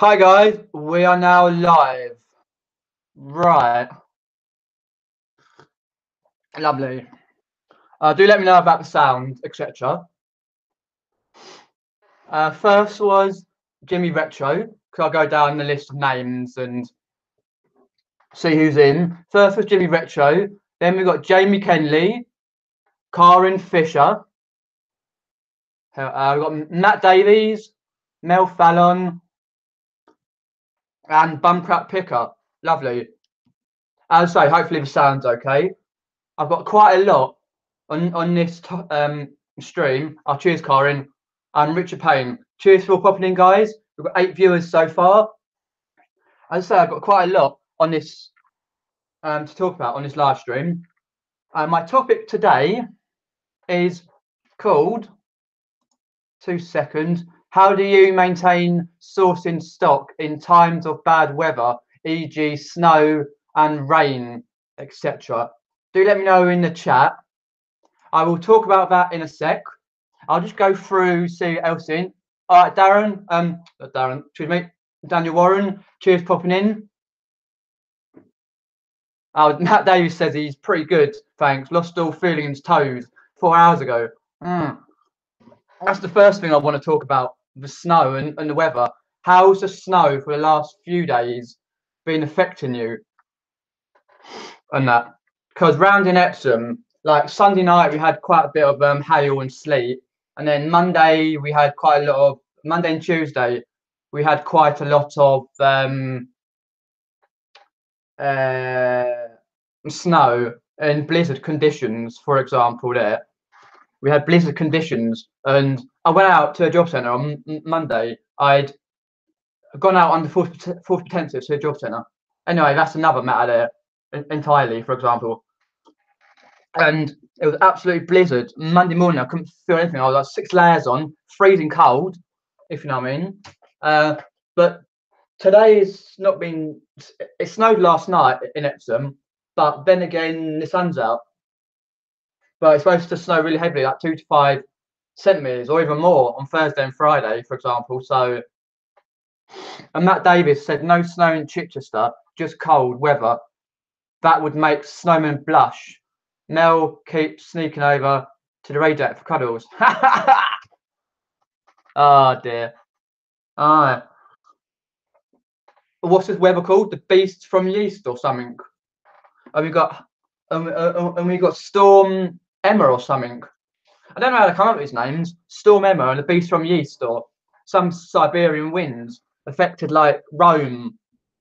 Hi guys, we are now live. Right, lovely. Do let me know about the sound, etc. First was Jimmy Retro, because I'll go down the list of names and see who's in. First was Jimmy Retro, then we got Jamie Kenley, Karen Fisher, we've got Matt Davies, Mel Fallon, and Bumcrack Picker. Lovely. As I say, hopefully the sound's okay. I've got quite a lot on this stream. Cheers, Corin and Richard Payne. Cheers for popping in, guys. We've got 8 viewers so far. As I say, I've got quite a lot on this to talk about on this live stream. My topic today is called 2 seconds. How do you maintain sourcing stock in times of bad weather, e.g., snow and rain, etc.? Do let me know in the chat. I will talk about that in a sec. I'll just go through, see what else in. All right, Darren, excuse me, Daniel Warren, cheers popping in. Matt Davis says he's pretty good, thanks. Lost all feeling in his toes 4 hours ago. That's the first thing I want to talk about, the snow and the weather. How's the snow for the last few days been affecting you? And that, because round in Epsom, like Sunday night, we had quite a bit of hail and sleet. And then Monday, we had quite a lot of, Monday and Tuesday, we had quite a lot of snow and blizzard conditions, for example, there. We had blizzard conditions, and I went out to a job centre on Monday. I'd gone out under fourth potential to a job centre. Anyway, that's another matter there entirely, for example. And it was absolute blizzard. Monday morning, I couldn't feel anything. I was like 6 layers on, freezing cold, if you know what I mean. But today's not been. It snowed last night in Epsom, but then again, the sun's out. But it's supposed to snow really heavily, like 2 to 5 centimeters or even more on Thursday and Friday, for example. So, and Matt Davis said no snow in Chichester, just cold weather. That would make snowmen blush. Mel keeps sneaking over to the radiator for cuddles. Oh dear. What's this weather called? The Beast from Yeast or something? And we got Storm Emma or something. I don't know how to come up with these names. Storm Emma and the Beast from Yeast, or some Siberian winds affected like Rome,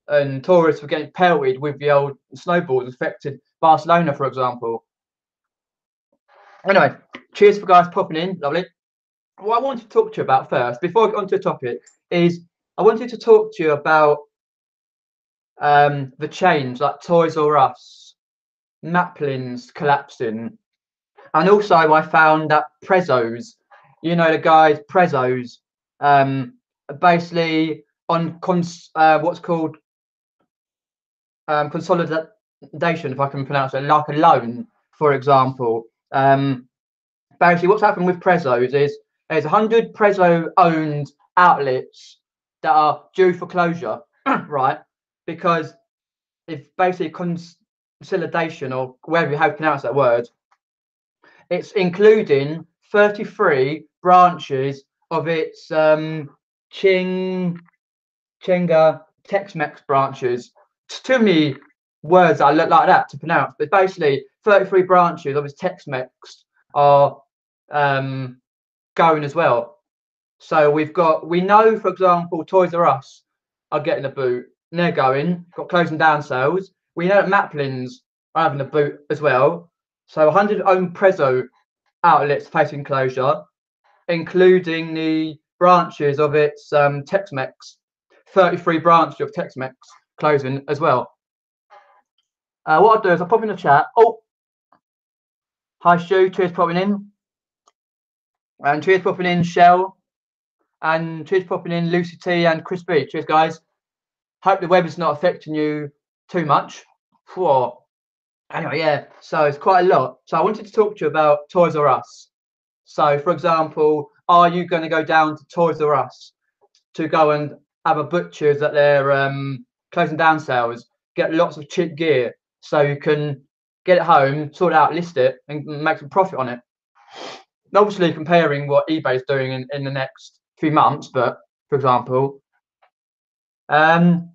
and tourists were getting pelted with the old snowballs, affected Barcelona, for example. Anyway, cheers for guys popping in. Lovely. What I wanted to talk to you about first, before I get onto the topic, is I wanted to talk to you about the chains like Toys R Us, Maplin's collapsing, and also I found that Prezzo's, you know, the guys Prezzo's, basically on what's called consolidation, if I can pronounce it, like a loan, for example. Basically, what's happened with Prezzo's is there's 100 Prezzo-owned outlets that are due for closure, right? Because if basically consolidation, or whatever you have to pronounce that word, it's including 33 branches of its Chinga Tex-Mex branches. It's too many words that look like that to pronounce, but basically 33 branches of its Tex-Mex are going as well. So we know, for example, Toys R Us are getting a boot, and they're got closing down sales. We know that Maplin's are having a boot as well. So 100 owned Prezzo outlets facing closure, including the branches of its Tex-Mex. 33 branches of Tex-Mex closing as well. What I'll do is I'll pop in the chat. Oh, hi Stu, cheers popping in. And cheers popping in Shell. And cheers popping in Lucy T and Chris B. Cheers guys. Hope the weather's not affecting you too much. Whoa. Anyway, yeah, so it's quite a lot. So I wanted to talk to you about Toys R Us. So, for example, are you going to go down to Toys R Us to go and other butchers that they're closing down sales, get lots of cheap gear so you can get it home, sort it out, list it, and make some profit on it. Obviously, comparing what eBay's doing in the next few months, but for example, and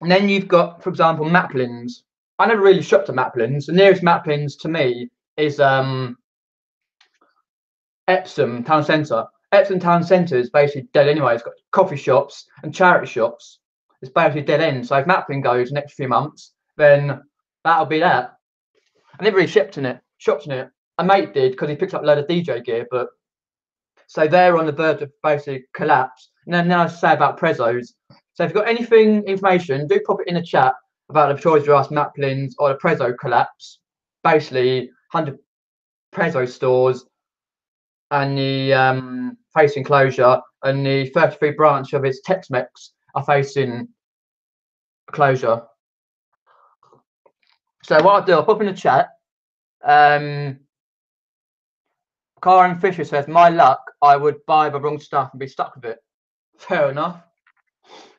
then you've got, for example, Maplins. I never really shopped at Maplins. The nearest Maplins to me is Epsom Town Centre. Epsom Town Centre is basically dead anyway. It's got coffee shops and charity shops. It's basically dead end. So if Maplin goes next few months, then that'll be that. I never really shopped in it. A mate did because he picked up a load of DJ gear, but so they're on the verge of basically collapse. And then now I say about Prezos. So if you've got anything, information, do pop it in the chat about the Toys R Us, Maplins, or the Prezzo collapse. Basically, 100 Prezzo stores and the facing closure, and the 33 branch of its Tex-Mex are facing closure. So what I'll do, I'll pop in the chat. Karen Fisher says, my luck, I would buy the wrong stuff and be stuck with it. Fair enough.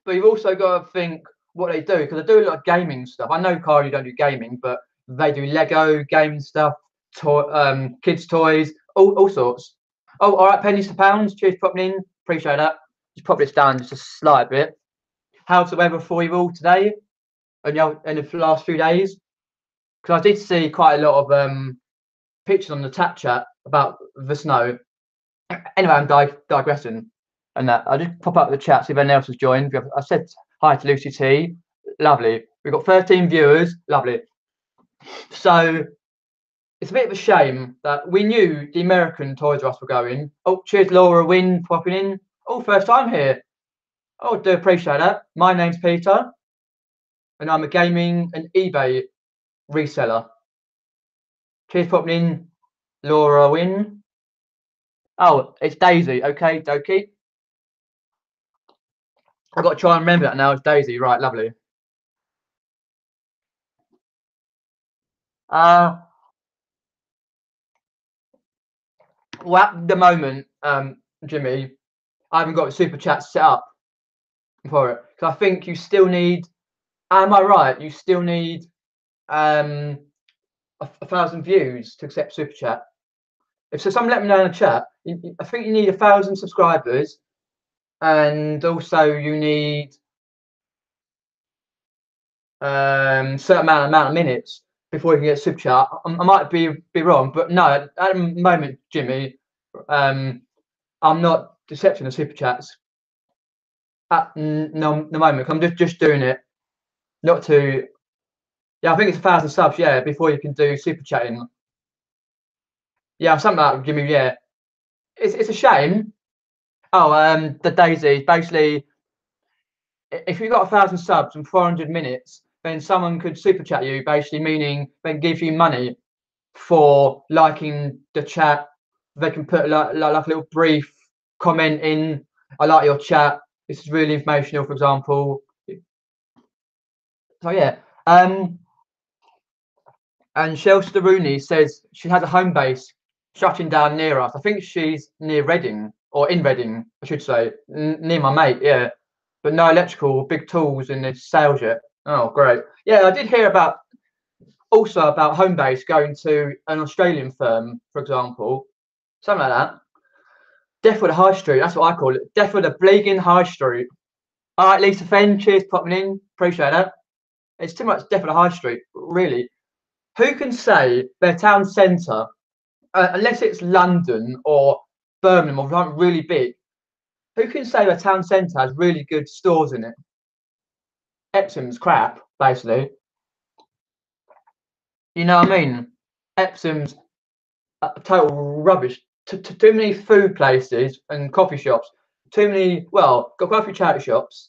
But you've also got to think what they do, because they do a lot of gaming stuff. I know, Karen, you don't do gaming, but they do Lego gaming stuff, kids' toys, all sorts. Oh, all right, pennies to pounds. Cheers for popping in. Appreciate that. Just pop this down just a slight bit. How's the weather for you all today and in the last few days? Because I did see quite a lot of pictures on the tap chat about the snow. Anyway, I'm digressing. And that I'll just pop up the chat, see if anyone else has joined. I said hi to Lucy T. Lovely. We've got 13 viewers. Lovely. So it's a bit of a shame that we knew the American Toys R Us were going. Oh, cheers, Laura Wynn, popping in. Oh, first time here. Oh, do appreciate that. My name's Peter, and I'm a gaming and eBay reseller. Cheers, popping in, Laura Wynn. Oh, it's Daisy. Okay, dokie. I've got to try and remember that now. It's Daisy. Right, lovely. Well, at the moment, Jimmy, I haven't got a super chat set up for it. So I think you still need, am I right? You still need 1,000 views to accept super chat. If so, someone let me know in the chat. I think you need 1,000 subscribers, and also you need certain amount of minutes before you can get super chat. I might be wrong, but no, at the moment, Jimmy, I'm not accepting the super chats at the moment. I'm just doing it, not to. Yeah, I think it's 1,000 subs. Yeah, before you can do super chatting. Yeah, something like that, Jimmy. Yeah, it's a shame. Oh, the Daisy. Basically, if you've got 1,000 subs and 400 minutes, then someone could super chat you, basically meaning they give you money for liking the chat. They can put like a little brief comment in. I like your chat. This is really informational, for example. So yeah. And Shelstra Rooney says she has a home base shutting down near us. I think she's near Reading, or in Reading, I should say, near my mate. Yeah, but no electrical, big tools in this sales yet. Oh, great. Yeah, I did hear about Homebase going to an Australian firm, for example, something like that. Death with the High Street, that's what I call it. Death with the bleeding High Street. All right, Lisa Fenn, cheers for popping in. Appreciate that. It's too much Death with the High Street, really. Who can say their town centre, unless it's London or Birmingham or something really big, who can say their town centre has really good stores in it? Epsom's crap, basically. You know what I mean? Epsom's total rubbish. Too many food places and coffee shops. Too many. Well, got quite a few charity shops.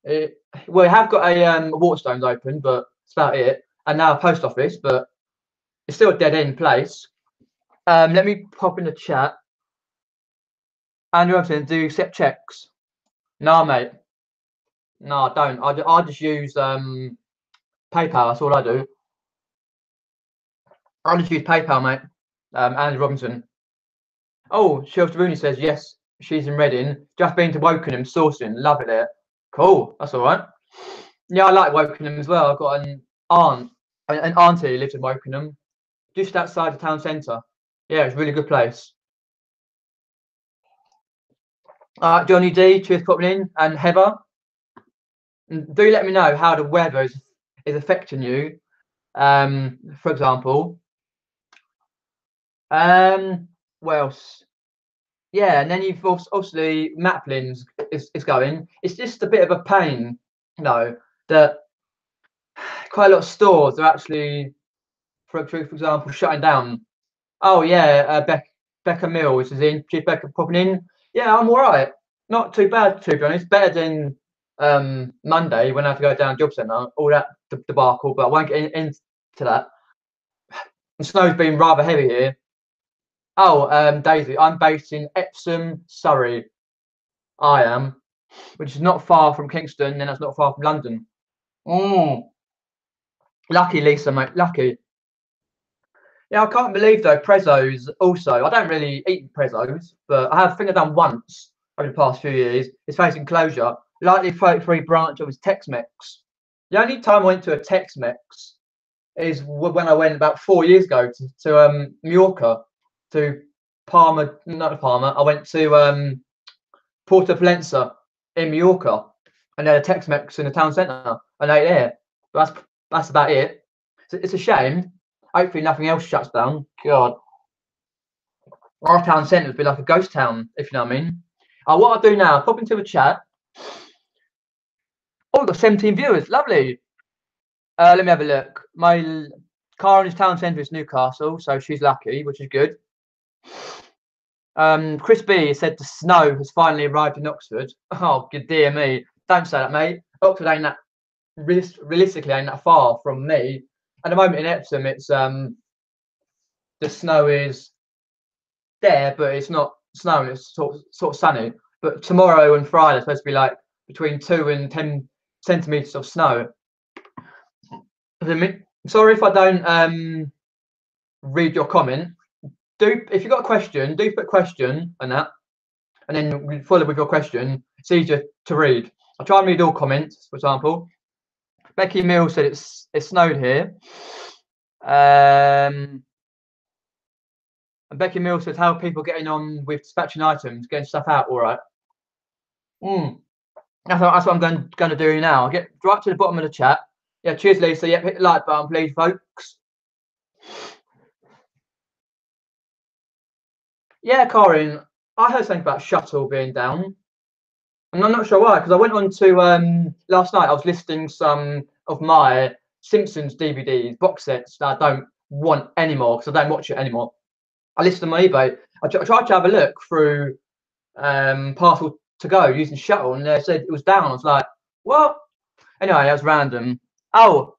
We have got a Waterstones open, but that's about it. And now a post office, but it's still a dead end place. Let me pop in the chat. Andrew Robinson, do you accept checks? No, mate. No, I don't. I just use PayPal. That's all I do. I just use PayPal, mate. Andrew Robinson. Oh, Shelstra Rooney says yes. She's in Reading. Just been to Wokingham, sourcing. Love it there. Cool. That's all right. Yeah, I like Wokingham as well. I've got an auntie who lives in Wokingham, just outside the town centre. Yeah, it's a really good place. Johnny D, cheers for popping in, and Heather. And do let me know how the weather is affecting you. For example, what else? Yeah, and then you've obviously Maplins is going. It's just a bit of a pain, you know, that quite a lot of stores are actually, for example, shutting down. Oh yeah, Becca Mills is in. She's Becca popping in. Yeah, I'm all right. Not too bad, to be honest. Better than Monday when I had to go down job centre, all that debacle. But I won't get into that. The snow's been rather heavy here. Oh, Daisy, I'm based in Epsom, Surrey. I am, which is not far from Kingston, and that's not far from London. Lucky, Lisa, mate. Lucky. Yeah, I can't believe though. Prezzo's also. I don't really eat Prezzo's, but I think I've done once over the past few years. It's facing closure. Likely 33 branch of his Tex-Mex. The only time I went to a Tex-Mex is when I went about 4 years ago to Mallorca, to Palma, not Palma. I went to Porta Pollenza in Mallorca, and they had a Tex-Mex in the town centre, and ate there. But that's about it. It's a shame. Hopefully nothing else shuts down. God, our town centre would be like a ghost town, if you know what I mean. What I'll do now, pop into the chat. Oh, we've got 17 viewers. Lovely. Let me have a look. My Karen's town centre is Newcastle, so she's lucky, which is good. Chris B said the snow has finally arrived in Oxford. Oh, good dear me. Don't say that, mate. Oxford ain't that, realistically, ain't that far from me. At the moment in Epsom, it's the snow is there, but it's not snowing. It's sort of sunny. But tomorrow and Friday, it's supposed to be like between 2 and 10 centimeters of snow. Sorry if I don't read your comment. If you've got a question, do put a question and that, and then we follow with your question. It's easier to read. I'll try and read all comments. For example, Becky Mills said it snowed here. And Becky Mills said, how are people getting on with dispatching items, getting stuff out all right? That's what I'm going to do now. I'll get right to the bottom of the chat. Yeah, cheers, Lisa. Yeah, hit the like button, please, folks. Yeah, Corin, I heard something about Shuttle being down. And I'm not sure why, because I went on to last night. I was listing some of my Simpsons DVDs, box sets that I don't want anymore because I don't watch it anymore. I listed them on eBay. I tried to have a look through Parcel to Go using Shuttle, and they said it was down. I was like, what? Anyway, that was random. Oh,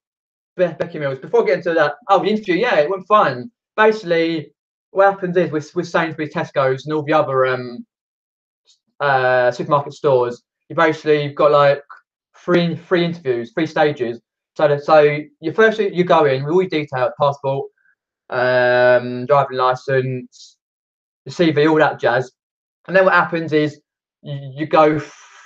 Becky Mills. Before getting to that, the interview, yeah, it went fine. Basically, what happens is with Sainsbury's, Tesco's, and all the other supermarket stores, you've got like three interviews, 3 stages. So you go in with all your details, passport, driving license, the CV, all that jazz. And then what happens is you go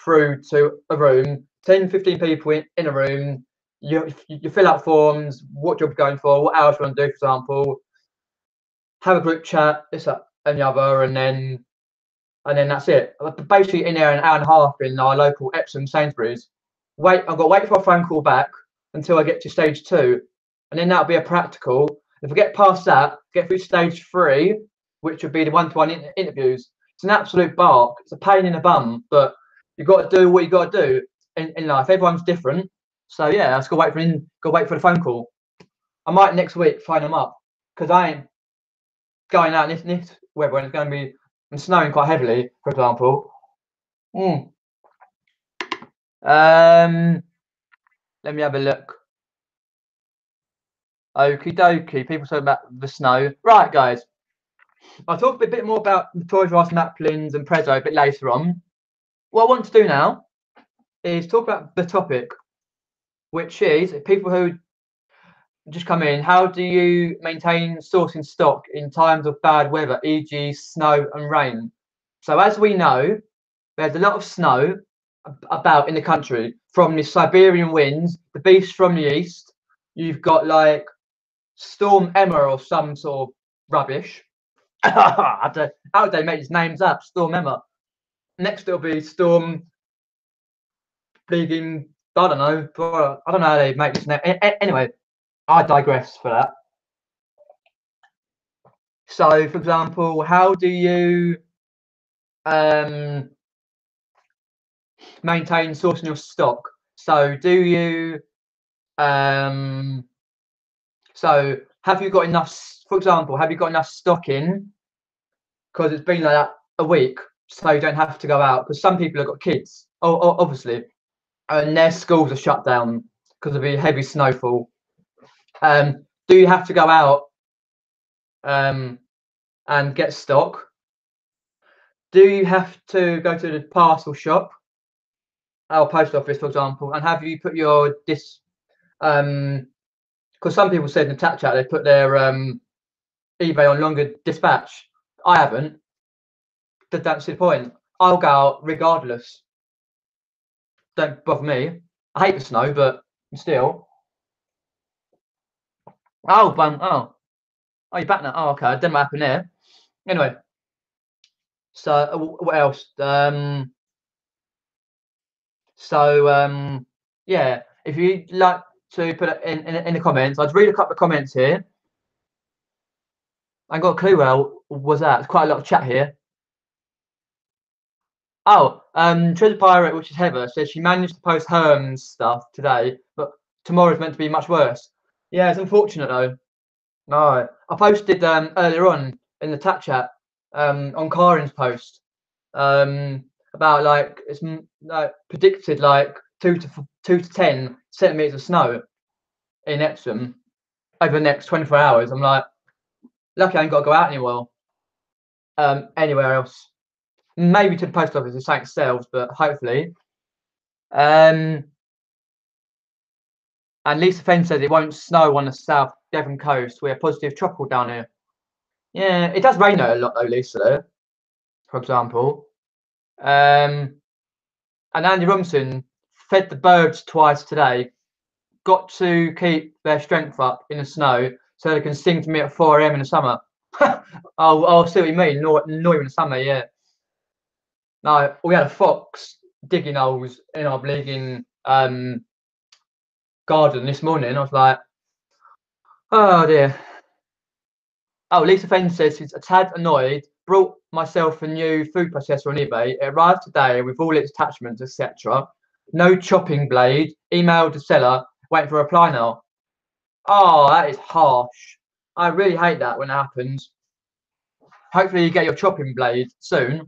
through to a room, 10, 15 people in a room. You fill out forms, what job you're going for, what hours you want to do, for example. Have a group chat, this, that, and the other, and then that's it. Basically, in there an hour and a half in our local Epsom Sainsbury's. I've got to wait for a phone call back until I get to stage 2, and then that'll be a practical. If I get past that, get through stage 3, which would be the one-to-one interviews. It's an absolute bark. It's a pain in the bum, but you've got to do what you got to do in life. Everyone's different, so yeah, I just got to wait for the phone call. I might next week phone them up because I ain't going out in this weather when it's going to be snowing quite heavily, for example. Let me have a look. Okie dokie. People talking about the snow. Right, guys. I'll talk a bit more about the Toys R Us, Maplins, and Prezzo a bit later on. What I want to do now is talk about the topic, which is people who just come in. How do you maintain sourcing stock in times of bad weather, e.g., snow and rain? So as we know, there's a lot of snow about in the country from the Siberian winds, the beast from the east. You've got like Storm Emma or some sort of rubbish. How do they make these names up? Storm Emma. Next it'll be Storm Bleeding. I don't know. I don't know how they make this name. Anyway, I digress for that. So, for example, how do you maintain sourcing your stock? So, do you so have you got enough? For example, have you got enough stock in? Because it's been like that a week, so you don't have to go out. Because some people have got kids, obviously, and their schools are shut down because of the heavy snowfall. Do you have to go out and get stock? Do you have to go to the parcel shop or post office, for example, and have you put your because some people said in the chat they put their eBay on longer dispatch. I haven't. That's the point. I'll go out regardless. Don't bother me. I hate the snow, but still. Oh, you're back now. Oh, okay. I didn't know what happened there. Anyway, so what else? Yeah, if you'd like to put it in the comments, I'd read a couple of comments here. I got a clue where was that. There's quite a lot of chat here. Oh, Treasure Pirate, which is Heather, says she managed to post Herm's stuff today, but tomorrow's meant to be much worse. Yeah, it's unfortunate though. No, I posted earlier on in the chat on Karin's post about like it's like predicted like 2 to 10 centimeters of snow in Epsom over the next 24 hours. I'm like, lucky I ain't got to go out anywhere else. Maybe to the post office if something sells, but hopefully. And Lisa Fenn says it won't snow on the South Devon coast. We're positive tropical down here. Yeah, it does rain a lot though, Lisa, for example. And Andy Robinson fed the birds twice today. Got to keep their strength up in the snow so they can sing to me at 4 AM in the summer. I'll see what you mean. Not even in the summer, yeah. No, we had a fox digging holes in our bleeding garden this morning. I was like, oh dear. Oh, Lisa Fenn says she's a tad annoyed. Brought myself a new food processor on eBay. It arrived today with all its attachments, etc. No chopping blade. Emailed the seller. Waiting for a reply now. Oh, that is harsh. I really hate that when it happens. Hopefully you get your chopping blade soon.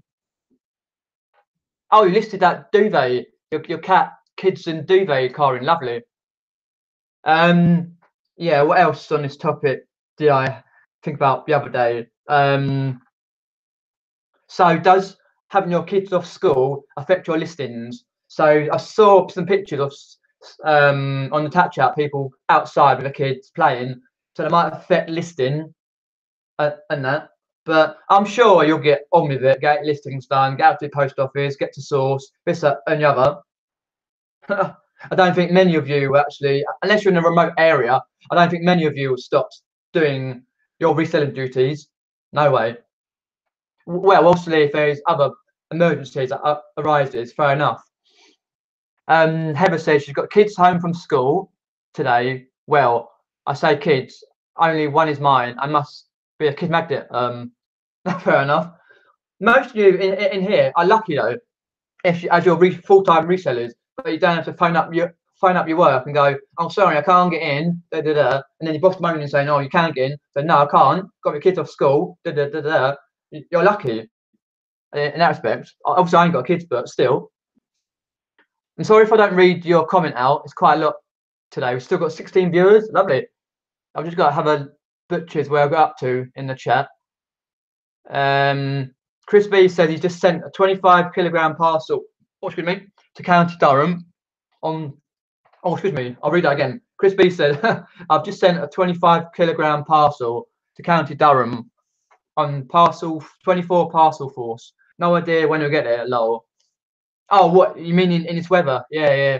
Oh, you listed that duvet. Your cat, kids and duvet, Karin. Lovely. Yeah, what else on this topic did I think about the other day? So does having your kids off school affect your listings? So I saw some pictures of on the touch out people outside with the kids playing, so they might affect listing and that. But I'm sure you'll get on with it, get listings done, get out to the post office, get to source, this, that, and the other. I don't think many of you actually, unless you're in a remote area, I don't think many of you will stop doing your reselling duties. No way. Well, obviously, if there's other emergencies that arises, fair enough. Heather says she's got kids home from school today. Well, I say kids, only one is mine. I must be a kid magnet. Fair enough. Most of you in here are lucky though, if you, as your full-time resellers, but you don't have to phone up your work and go, "Oh, sorry, I can't get in." And then your boss moaning saying, "Oh, you can get in." So no, I can't. Got my kids off school. You're lucky in that respect. Obviously, I ain't got kids, but still. I'm sorry if I don't read your comment out. It's quite a lot today. We've still got 16 viewers. Lovely. I've just got to have a butcher's where I got up to in the chat. Chris B said he just sent a 25-kilogram parcel. Oh, excuse me, to County Durham. Oh, excuse me. I'll read that again. Chris B said, "I've just sent a 25-kilogram parcel to County Durham on parcel 24 parcel force. No idea when we'll get there. Lol. Oh, what you mean in this weather? Yeah, yeah.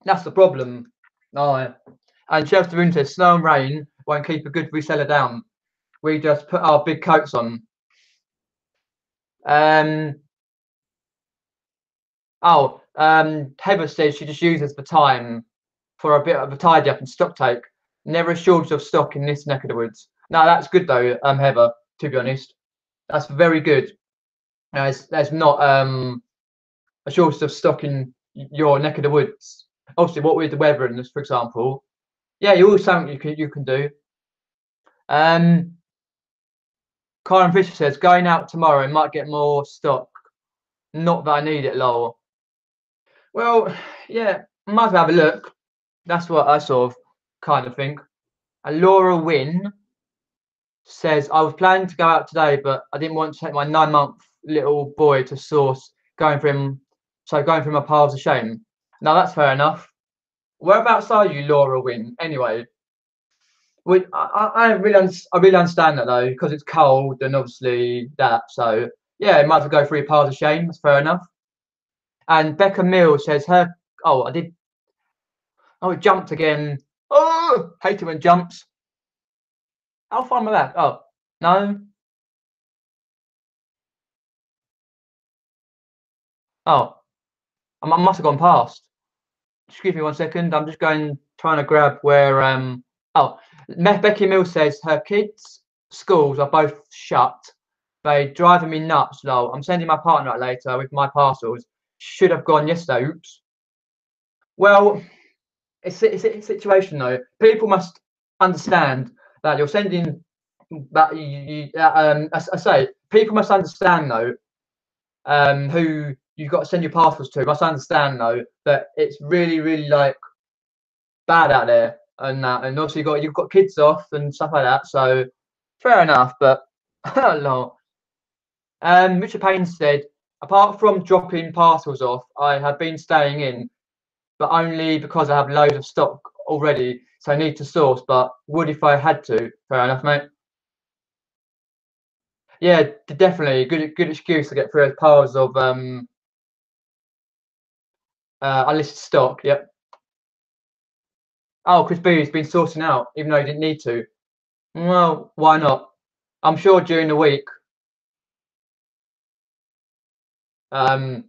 That's the problem. Oh, and Chelsea Winter, snow and rain won't keep a good reseller down. We just put our big coats on. Um. Heather says she just uses the time for a bit of a tidy up and stock take. Never a shortage of stock in this neck of the woods. No, that's good though, Heather. To be honest, that's very good. There's not a shortage of stock in your neck of the woods. Obviously, what with the weather and this, for example, yeah, you always something you can do. Karen Fisher says going out tomorrow might get more stock. Not that I need it, lol. Well, yeah, might as well have a look. That's what I sort of kind of think. And Laura Wynn says I was planning to go out today, but I didn't want to take my 9-month little boy to source going through my piles of shame. Now that's fair enough. Whereabouts are you, Laura Wynn? Anyway, I really understand that though, because it's cold and obviously that. So yeah, it might as well go through your piles of shame. That's fair enough. And Becca Mills says her. Oh, I did. Oh, it jumped again. Oh, hate it when it jumps. How far am I back? Oh, no. Oh, I must have gone past. Just give me 1 second. I'm just trying to grab where. Oh, Becky Mills says her kids' schools are both shut. They driving me nuts. Lol. I'm sending my partner out later with my parcels. Should have gone yesterday. Oops. Well, it's a situation though. People must understand that you're sending that as I say, people must understand though, who you've got to send your parcels to must understand though that it's really, really like bad out there and that, and also you've got kids off and stuff like that. So fair enough, but lol. Richard Payne said, apart from dropping parcels off, I have been staying in, but only because I have loads of stock already, so I need to source. But would if I had to. Fair enough, mate. Yeah, definitely good excuse to get through those piles of unlisted stock. Yep. Oh, Chris Boo's been sourcing out, even though he didn't need to. Well, why not? I'm sure during the week, not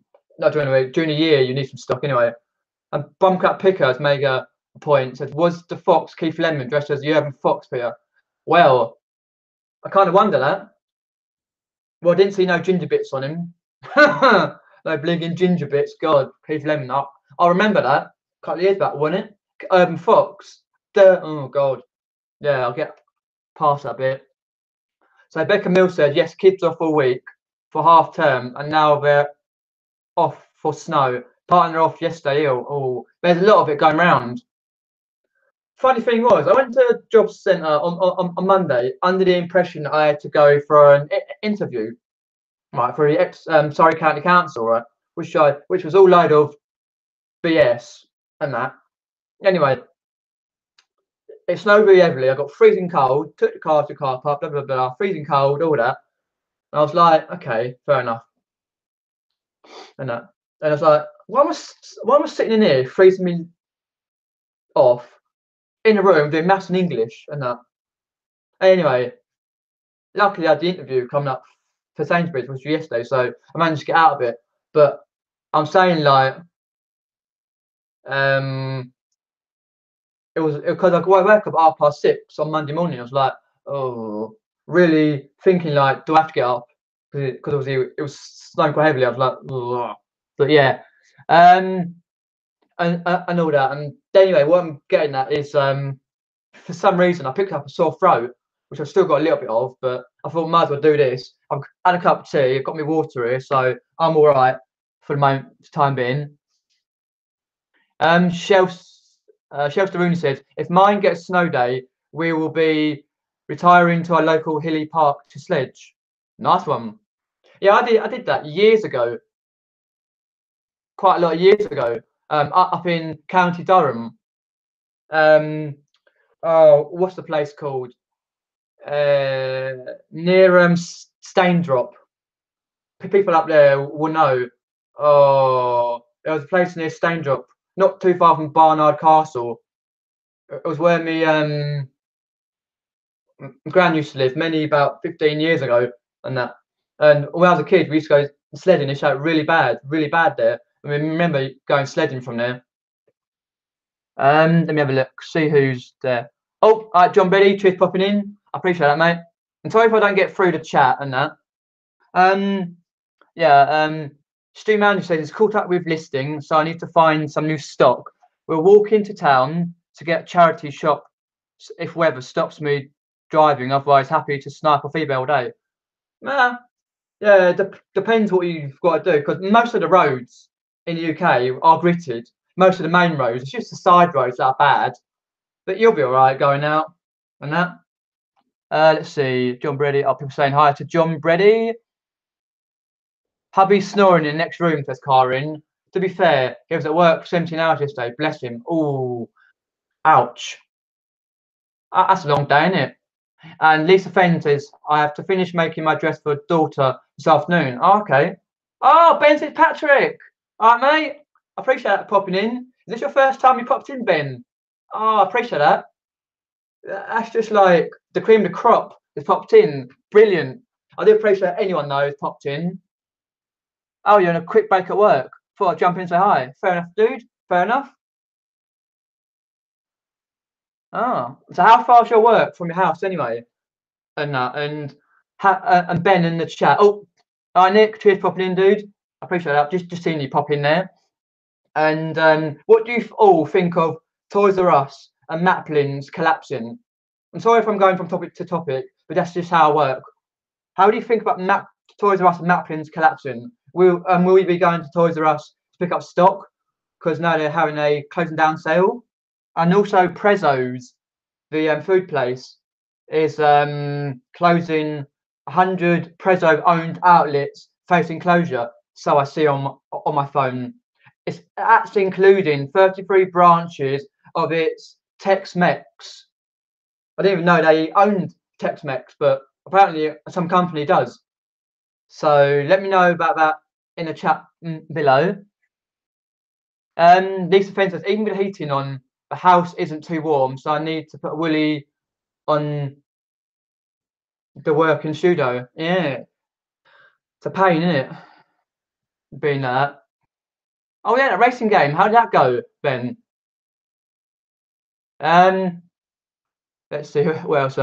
during the week, during the year, you need some stock anyway. And Bumcat Picker has made a point. Said, was the fox Keith Lemon dressed as the urban fox, Peter? Well, I kind of wonder that. Well, I didn't see no ginger bits on him. No blinking ginger bits. God, Keith Lemon. I remember that a couple of years back, wasn't it? Urban Fox. Oh God. Yeah, I'll get past that bit. So Becca Mill said, yes, kids off all week for half term, and now they're off for snow. Partner off yesterday. Oh, there's a lot of it going round. Funny thing was, I went to a job centre on Monday under the impression I had to go for an interview, right, for the Surrey County Council, right, which was all load of BS and that. Anyway, it snowed really heavily. I got freezing cold. Took the car to the car park. Blah blah blah. Freezing cold, all that. And I was like, okay, fair enough. And that. And I was like, why am I sitting in here freezing me off in a room doing maths and English and that? Anyway, luckily I had the interview coming up for Sainsbury's, which was yesterday, so I managed to get out of it. But I'm saying like, it was because I woke up at 6:30 on Monday morning. I was like, oh, really thinking like, do I have to get up? Because obviously it was snowing quite heavily. I was like, ugh. But yeah, and all that. And anyway, what I'm getting at is, for some reason I picked up a sore throat, which I've still got a little bit of, but I thought might as well do this. I've had a cup of tea. I've got my water here, so I'm all right for the moment, time being. Shelster Rooney says, if mine gets a snow day, we will be retiring to our local hilly park to sledge. Nice one. Yeah, I did that years ago, quite a lot of years ago, up in County Durham. Oh, what's the place called? Near Staindrop. people up there will know. Oh, there was a place near Staindrop, not too far from Barnard Castle. It was where me gran used to live many about 15 years ago, and that. And when I was a kid, we used to go sledding. It's like really bad there. I mean, remember going sledding from there. Let me have a look, see who's there. Oh, John Betty, cheers popping in. I appreciate that, mate. And sorry if I don't get through the chat and that. Yeah, Stu Mandy says it's caught up with listing, so I need to find some new stock. We'll walk into town to get charity shop if weather stops me driving, otherwise happy to snipe off eBay all day. Nah, yeah, depends what you've got to do, because most of the roads in the UK are gritted. Most of the main roads, it's just the side roads that are bad. But you'll be all right going out and that. Let's see, John Brady. Are people saying hi to John Brady? Hubby's snoring in the next room, says Karin. To be fair, he was at work 17 hours yesterday. Bless him. Ooh, ouch. That's a long day, isn't it? And Lisa Fenn says, I have to finish making my dress for daughter this afternoon. Oh, okay. Oh, Ben Fitzpatrick. All right, mate. I appreciate that popping in. Is this your first time you popped in, Ben? Oh, I appreciate that. That's just like the cream of the crop has popped in. Brilliant. I do appreciate anyone though who's popped in. Oh, you're on a quick break at work. Thought I'd jump in and say hi. Fair enough, dude. Fair enough. Oh, so how far's your work from your house anyway? And Ben in the chat. Oh, hi Nick. Cheers popping in, dude. I appreciate that. Just seeing you pop in there. And what do you all think of Toys R Us and Maplin's collapsing? I'm sorry if I'm going from topic to topic, but that's just how I work. How do you think about Toys R Us and Maplin's collapsing? Will we be going to Toys R Us to pick up stock because now they're having a closing down sale? And also Prezzo's, the food place, is closing 100 Prezzo owned outlets facing closure. So I see on my phone. It's actually including 33 branches of its Tex-Mex. I didn't even know they owned Tex-Mex, but apparently some company does. So let me know about that in the chat below. Lisa Fenn says, even with the heating on, the house isn't too warm, so I need to put a Willie on the working studio. Yeah, it's a pain, isn't it? Being that. Oh yeah, the racing game. How did that go, Ben? Let's see what else.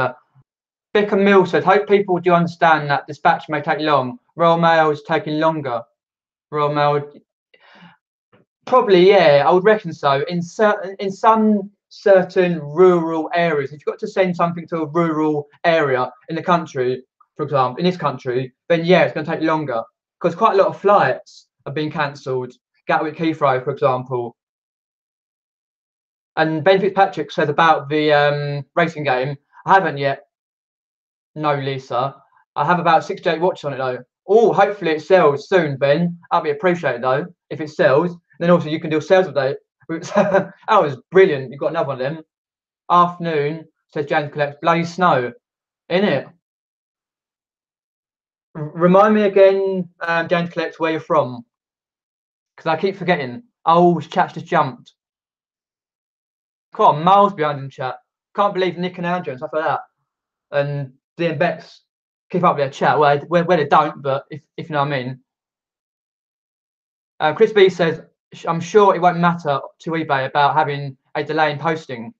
Becca Mill said, hope people do understand that dispatch may take long. Royal Mail is taking longer. Royal Mail, probably, yeah, I would reckon so. In some certain rural areas, if you've got to send something to a rural area in the country, for example, in this country, then yeah, it's going to take longer because quite a lot of flights have been cancelled. Gatwick Heathrow, for example. And Ben Fitzpatrick said about the racing game, I haven't yet. No, Lisa. I have about 6 to 8 watches on it though. Oh, hopefully it sells soon, Ben. That'd be appreciated though. If it sells, then also you can do a sales update. That was brilliant. You've got another one of them. Afternoon, says James Collects. Bloody snow. In it. Remind me again, James Collects, where you're from. Because I keep forgetting. Oh, chat's just jumped. Come on, miles behind in chat. Can't believe Nick and Andrew and stuff like that. And Dean Bex keep up with their chat where they don't, but if you know what I mean. Chris B says, I'm sure it won't matter to eBay about having a delay in posting.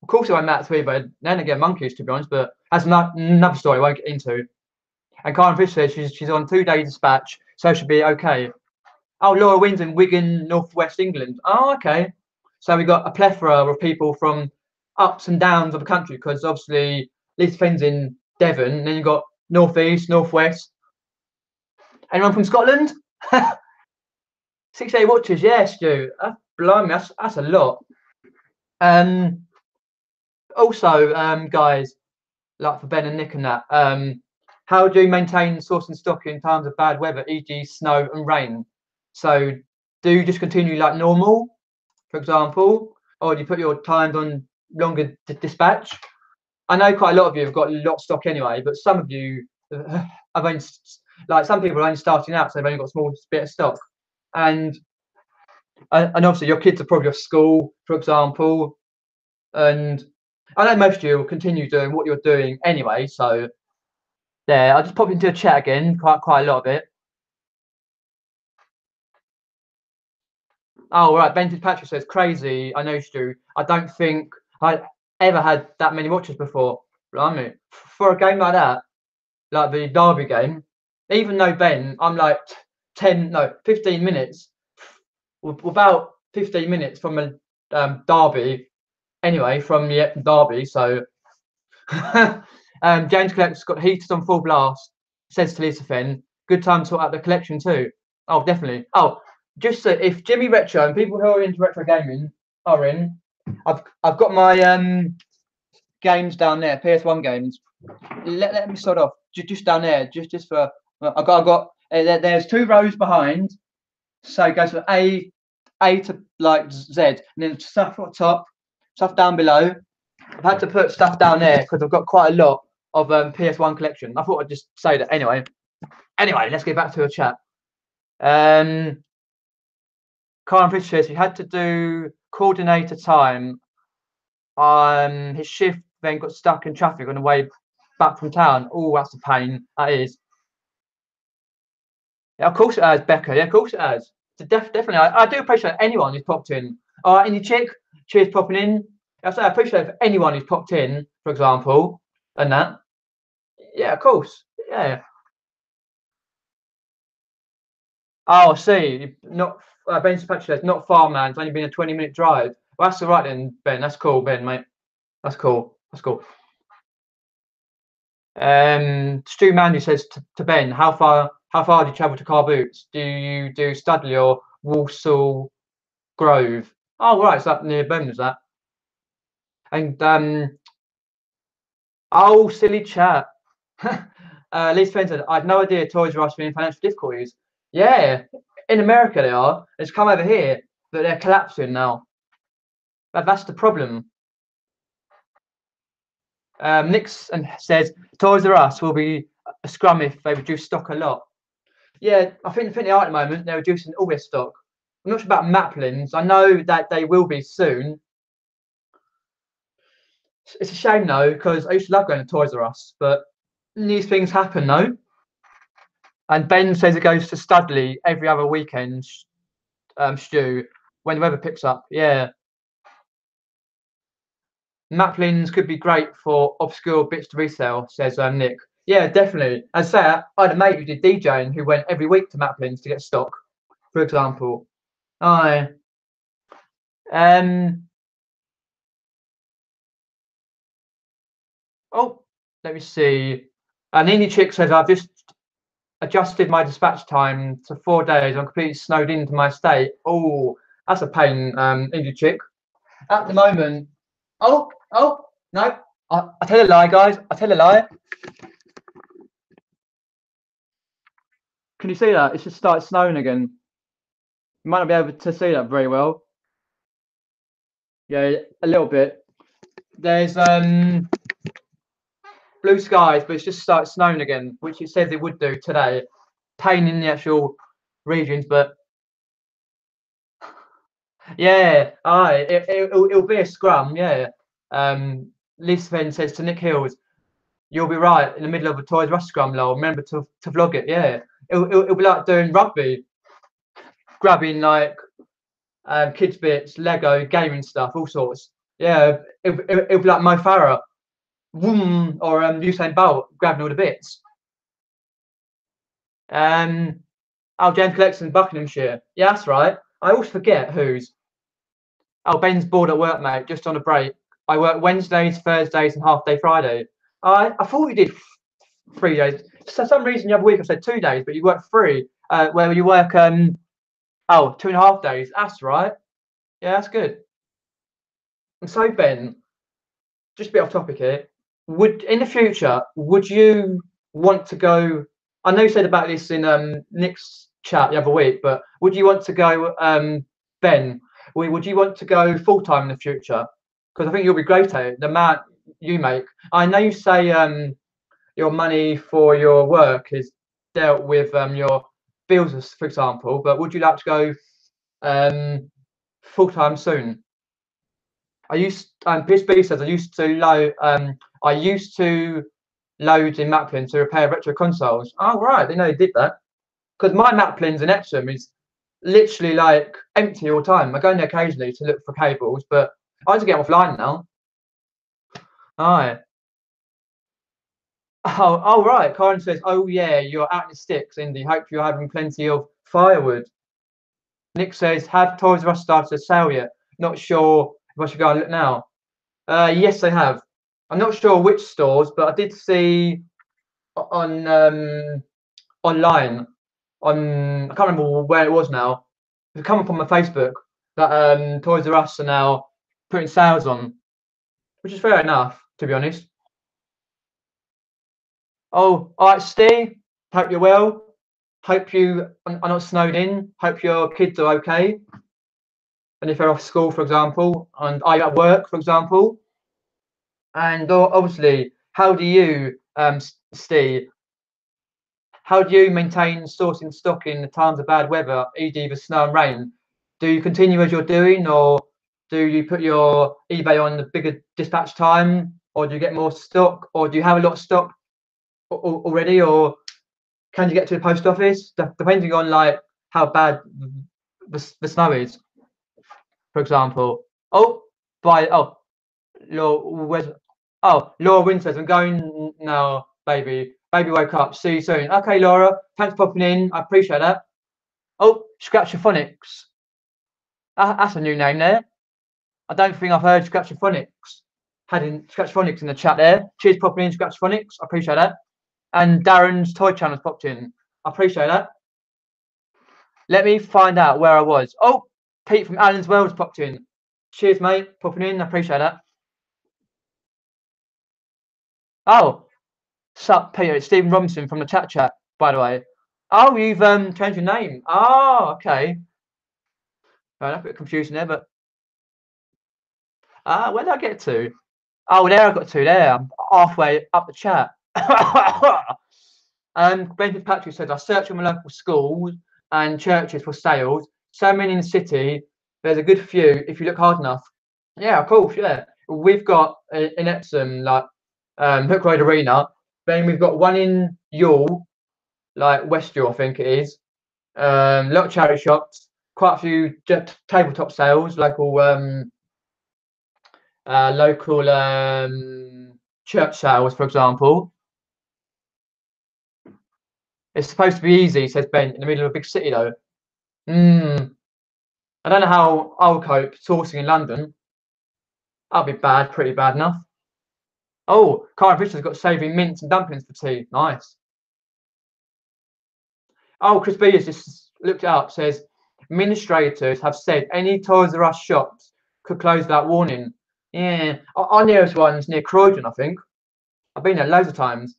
Of course it won't matter to eBay. Then they get monkeys, to be honest, but that's another story I won't get into. And Karen Fish says she's on 2-day dispatch, so she'll be okay. Oh, Laura Wynn's in Wigan, northwest England. Oh, okay. So we got a plethora of people from ups and downs of the country, because obviously Lisa Fenn's in Devon, and then you've got northeast, northwest. Anyone from Scotland? 6 to 8 watches, yes, Stu. Blimey, that's a lot. Also, guys, like for Ben and Nick and that, how do you maintain sourcing stock in times of bad weather, e.g. snow and rain? So do you just continue like normal, for example, or do you put your times on longer dispatch? I know quite a lot of you have got a lot of stock anyway, but some of you have only Like some people are only starting out, so they've only got a small bit of stock, and obviously your kids are probably off school, for example, and I know most of you will continue doing what you're doing anyway. So yeah, I just popped into a chat again, quite a lot of it. Oh right, Ben Fitzpatrick says crazy. I know, Stu. I don't think I ever had that many watches before. Blimey, for a game like that, like the Derby game, even though Ben, I'm like 15 minutes, about 15 minutes from a Derby. Anyway, from the Epsom Derby, so James Collector's got Heated on full blast. Says to Lisa Fenn, good time to sort out the collection too. Oh, definitely. Oh, just so if Jimmy Retro and people who are into retro gaming are in, I've got my games down there, PS1 games. Let me start off just down there, just for I got there's 2 rows behind, so it goes from A to like Z, and then stuff at the top, stuff down below. I've had to put stuff down there because I've got quite a lot of PS1 collection. I thought I'd just say that anyway. Anyway, let's get back to a chat. Karen Fisher says he had to do coordinator time. His shift then got stuck in traffic on the way back from town. Oh, that's a pain. That is. Yeah, of course it has, Becca. Yeah, of course it has. So definitely, I do appreciate anyone who's popped in. All right, any chick, cheers popping in. I appreciate for anyone who's popped in, for example, and that. Yeah, of course. Yeah. Oh, I see. Not Ben Patrick says not far, man. It's only been a 20-minute drive. Well, that's all right then, Ben. That's cool, Ben, mate. That's cool. That's cool. Stu Mandy says to Ben, how far do you travel to Car Boots? Do you do Studley or Walsall Grove? Oh, right, it's up near Ben, is that? And oh, silly chat. Lee Spencer, I had no idea Toys R Us were in financial difficulties. Yeah, in America they are. It's come over here, but they're collapsing now. That's the problem. Nix and says Toys R Us will be a scrum if they reduce stock a lot. Yeah, I think they are at the moment. They're reducing all their stock. I'm not sure about Maplins. I know that they will be soon. It's a shame though, because I used to love going to Toys R Us, but these things happen though. And Ben says it goes to Studley every other weekend, Stu, when the weather picks up. Yeah. Maplins could be great for obscure bits to resell, says Nick. Yeah, definitely. As I say, I had a mate who did DJing who went every week to Maplins to get stock, for example. Oh, let me see. Nini Chick says, I've just adjusted my dispatch time to 4 days. I'm completely snowed into my estate. Oh, that's a pain, Indie Chick. At the moment, no. I tell a lie, guys. I tell a lie. Can you see that? It's just started snowing again. You might not be able to see that very well. Yeah, a little bit. There's blue skies, but it's just started snowing again, which it says it would do today. Pain in the actual regions, but yeah, it'll be a scrum. Yeah. Lisa Fenn says to Nick Hills, you'll be right in the middle of a Toys R Us scrum, lol. Remember to vlog it. Yeah, it'll be like doing rugby, grabbing like kids bits, Lego, gaming stuff, all sorts. Yeah, it'll be like Mo Farah, or Usain Bolt grabbing all the bits. Oh, James Collection, Buckinghamshire. Yeah, that's right. I always forget whose. Oh, Ben's bored at work, mate. Just on a break. I work Wednesdays, Thursdays, and half day Friday. I thought you did 3 days. For some reason, the other week I said 2 days, but you work 3. Where you work 2.5 days. That's right. Yeah, that's good. And so Ben, just a bit off topic here. In the future, would you want to go? I know you said about this in Nick's chat the other week, but would you want to go, Ben? Would you want to go full time in the future? Because I think you'll be great at it. The amount you make. I know you say your money for your work is dealt with your bills, for example, but would you like to go full time soon? I used PSB says I used to load in Maplin to repair retro consoles. Oh right, they know they did that. Because my Maplin's in Epsom is literally like empty all the time. I go in there occasionally to look for cables, but I just get offline now. Aye. Oh right. Karen says, "Oh yeah, you're out in the sticks, Indy. Hope you're having plenty of firewood." Nick says, "Have Toys R Us started a sale yet? Not sure if I should go and look now." Yes, they have. I'm not sure which stores, but I did see on online on I can't remember where it was now. It's come up on my Facebook that Toys R Us are now putting sales on, which is fair enough, to be honest. Oh, all right, Steve. Hope you're well. Hope you are not snowed in. Hope your kids are okay. And if they're off school, for example, and are you at work, for example. And obviously, how do you, Steve? How do you maintain sourcing stock in the times of bad weather, e.g., the snow and rain? Do you continue as you're doing, or do you put your eBay on the bigger dispatch time, or do you get more stock, or do you have a lot of stock already, or can you get to the post office? Depending on like how bad the snow is, for example. Laura Winters, I'm going now, baby. Baby woke up. See you soon. Okay, Laura. Thanks for popping in. I appreciate that. Oh, Scratchaphonics. That's a new name there. I don't think I've heard Scratchaphonics. Had Scratchaphonics in the chat there. Cheers, popping in, Scratchaphonics. I appreciate that. And Darren's Toy Channel's popped in. I appreciate that. Let me find out where I was. Oh, Pete from Alan's Wells popped in. Cheers, mate. Popping in. I appreciate that. Oh, sup, Peter. It's Stephen Robinson from the chat, by the way. Oh, you've changed your name. Oh, okay. A bit confusing there, but where did I get to? Oh, there I got to. There, I'm halfway up the chat. Ben Fitzpatrick says, I search on my local schools and churches for sales. So many in the city. There's a good few if you look hard enough. Yeah, of course. Yeah, we've got in Epsom like Hook Road Arena. Then we've got one in Yule, like West Yule, I think it is. A lot of charity shops, quite a few tabletop sales, local church sales, for example. It's supposed to be easy, says Ben, in the middle of a big city, though. I don't know how I'll cope sourcing in London. That'll be bad, pretty bad enough. Oh, Karen Fisher's got saving mints and dumplings for tea. Nice. Oh, Chris B has just looked it up, says administrators have said any Toys R Us shops could close without warning. Yeah, our nearest one's near Croydon, I think. I've been there loads of times.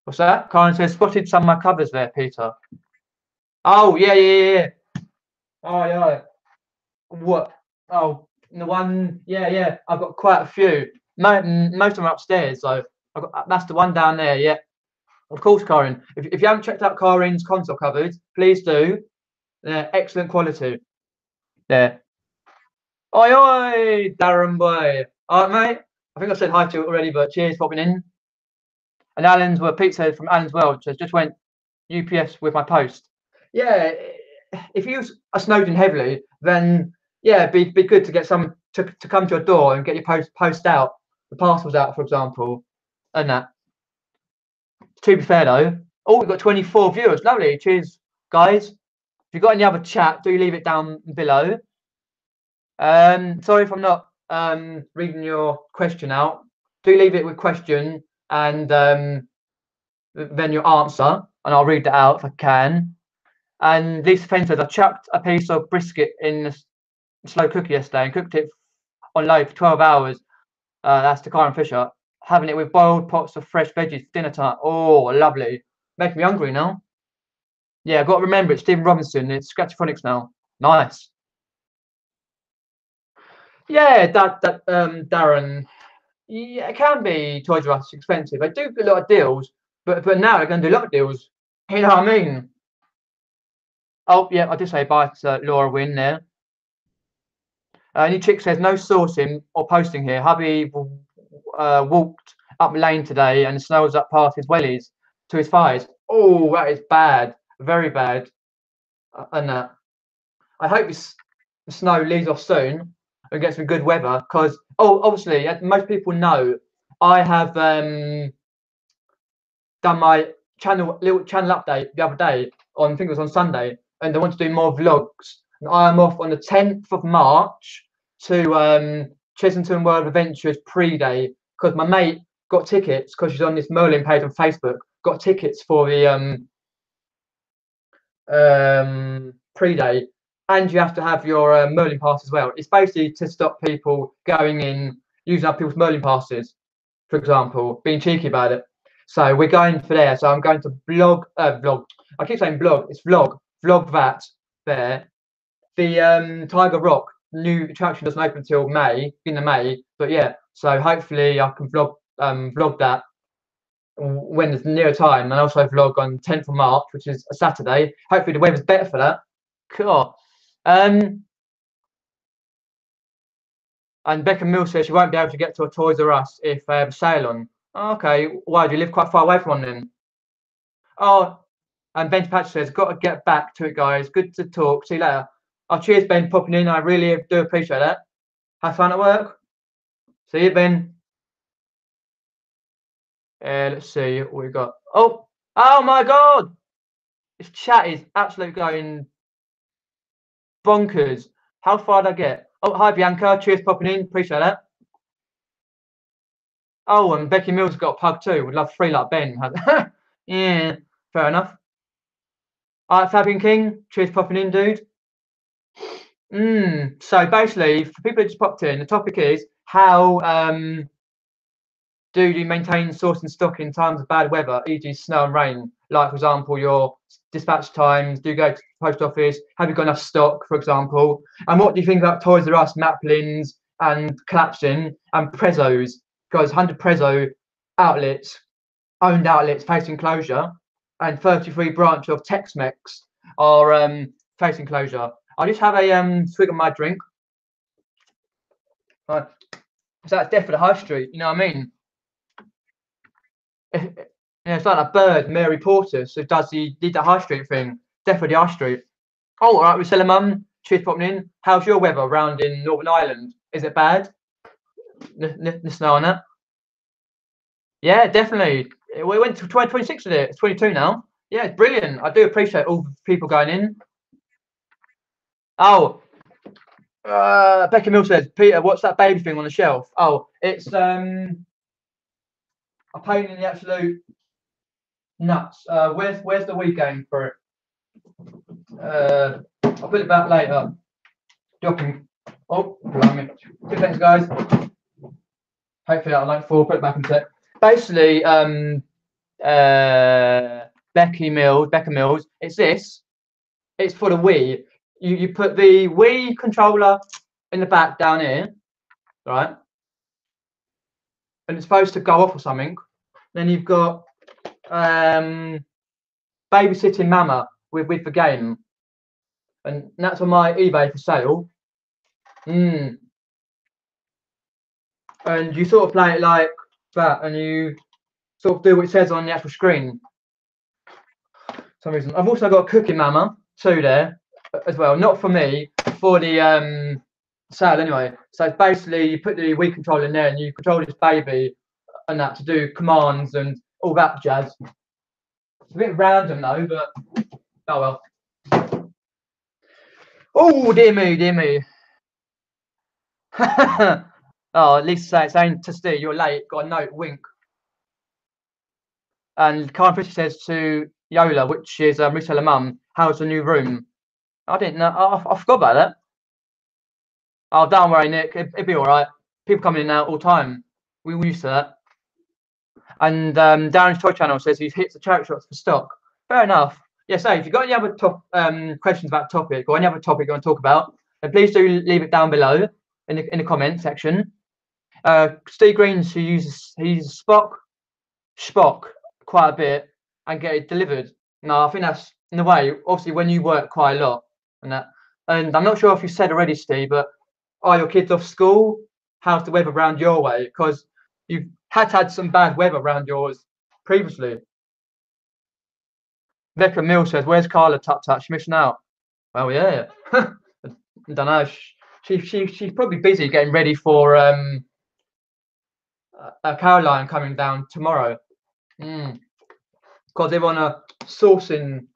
What's that? Karen says, spotted some of my covers there, Peter. Oh, yeah. Oh, yeah. What? Oh, the one, yeah. I've got quite a few. Most of them are upstairs, so that's the one down there, yeah. Of course, Karen. If you haven't checked out Karen's console covers, please do. They're excellent quality. There. Oi, Darren boy. All right, mate. I think I said hi to you already, but cheers for popping in. And Alan's, well, Pete said from Alan's World, says just went UPS with my post. Yeah, if you are snowed in heavily, then yeah, it'd be good to get some to come to your door and get your post out, the parcels out, for example, and that. To be fair though, oh, we've got 24 viewers. Lovely. Cheers, guys. If you've got any other chat, do leave it down below. Sorry if I'm not reading your question out. Do leave it with question and then your answer, and I'll read that out if I can. And Lisa Fenn says, I chucked a piece of brisket in the slow cooker yesterday and cooked it on low for 12 hours. That's to Karen Fisher. Having it with boiled pots of fresh veggies for dinner time. Oh, lovely. Making me hungry now. Yeah, I've got to remember it's Stephen Robinson. It's Scratchaphonics now. Nice. Yeah, Darren. Yeah, it can be Toys R Us expensive. They do a lot of deals, but now they're going to do a lot of deals. You know what I mean? Oh yeah, I did say bye to Laura Wynn there. Any chick says no sourcing or posting here. Hubby walked up lane today and the snow was up past his wellies to his thighs. Oh, that is bad, very bad. And I hope this snow leaves off soon and get some good weather. Because obviously, as most people know, I have done my little channel update the other day on, I think it was on Sunday, and I want to do more vlogs. And I am off on the 10th of March to Chessington World Adventures pre-day because my mate got tickets because she's on this Merlin page on Facebook. Got tickets for the pre-day, and you have to have your Merlin pass as well. It's basically to stop people going in using up people's Merlin passes, for example, being cheeky about it. So we're going for there. So I'm going to vlog. I keep saying blog. It's vlog that there. The Tiger Rock new attraction doesn't open until May, beginning of May. But yeah, so hopefully I can vlog that when there's near time, and also vlog on 10th of March, which is a Saturday. Hopefully the weather's better for that. Cool. And Becca Mill says she won't be able to get to a Toys R Us if they have a sale on. Okay, why do you live quite far away from one then? Oh, and Ben Patch says, got to get back to it, guys. Good to talk. See you later. Oh, cheers, Ben, popping in. I really do appreciate that. Have fun at work. See you, Ben. Let's see what we got. Oh my God! This chat is absolutely going bonkers. How far did I get? Oh, hi, Bianca. Cheers, popping in. Appreciate that. Oh, and Becky Mills got a pug too. Would love 3 like Ben. Yeah, fair enough. All right, Fabian King. Cheers, popping in, dude. So basically, for people who just popped in, the topic is how do you maintain sourcing stock in times of bad weather, e.g. snow and rain? Like, for example, your dispatch times, do you go to the post office? Have you got enough stock, for example? And what do you think about Toys R Us, Maplins, and Collapsing, and Prezzo's? Because 100 Prezzo outlets, owned outlets facing closure, and 33 branch of Tex-Mex are facing closure. I'll just have a swig of my drink. So that's death for the high street, you know what I mean? Yeah, it's like that bird, Mary Portas, who did the high street thing. Death for the high street. Oh, all right, we sell a mum. Cheers, popping in. How's your weather around in Northern Ireland? Is it bad? The snow on that? Yeah, definitely. We went to 2026 with it. It's 22 now. Yeah, it's brilliant. I do appreciate all the people going in. Oh, Becca Mill says, Peter, what's that baby thing on the shelf? Oh, it's a pain in the absolute nuts. Where's the weed going for it? I'll put it back later. Dropping. Oh, blimey. 2 seconds, guys. Hopefully that'll like fall. Put it back in a sec. Basically, Becca Mills. It's this. It's for the Wii. You put the Wii controller in the back down here, right? And it's supposed to go off or something. Then you've got babysitting mama with the game, and that's on my eBay for sale. And you sort of play it like that, and you sort of do what it says on the actual screen. For some reason, I've also got a cooking mama too there as well, not for me, for the sale anyway. So it's basically you put the Wii controller in there, and you control this baby and that to do commands and all that jazz. It's a bit random though, but oh well. Oh dear me. Oh, at least saying to Steve, you're late. Got a note, wink. And Karen Fisher says to Yola, which is reseller mum, how's the new room? I didn't know. I forgot about that. Oh, don't worry, Nick. It'd be all right. People come in and out all the time. We used to that. And Darren's Toy Channel says he hits the charity shots for stock. Fair enough. Yeah, so if you've got any other questions about the topic or any other topic you want to talk about, then please do leave it down below in the comment section. Steve Greens, he uses Spock quite a bit and get it delivered. No, I think that's in a way. Obviously, when you work quite a lot and that, and I'm not sure if you said already, Steve, but are your kids off school? How's the weather around your way? Because you've had some bad weather around yours previously. Becca Mill says, "Where's Carla? Tut tut, she's missing out." Well, yeah. I don't know. She's probably busy getting ready for Caroline coming down tomorrow. Because they want to sourcing.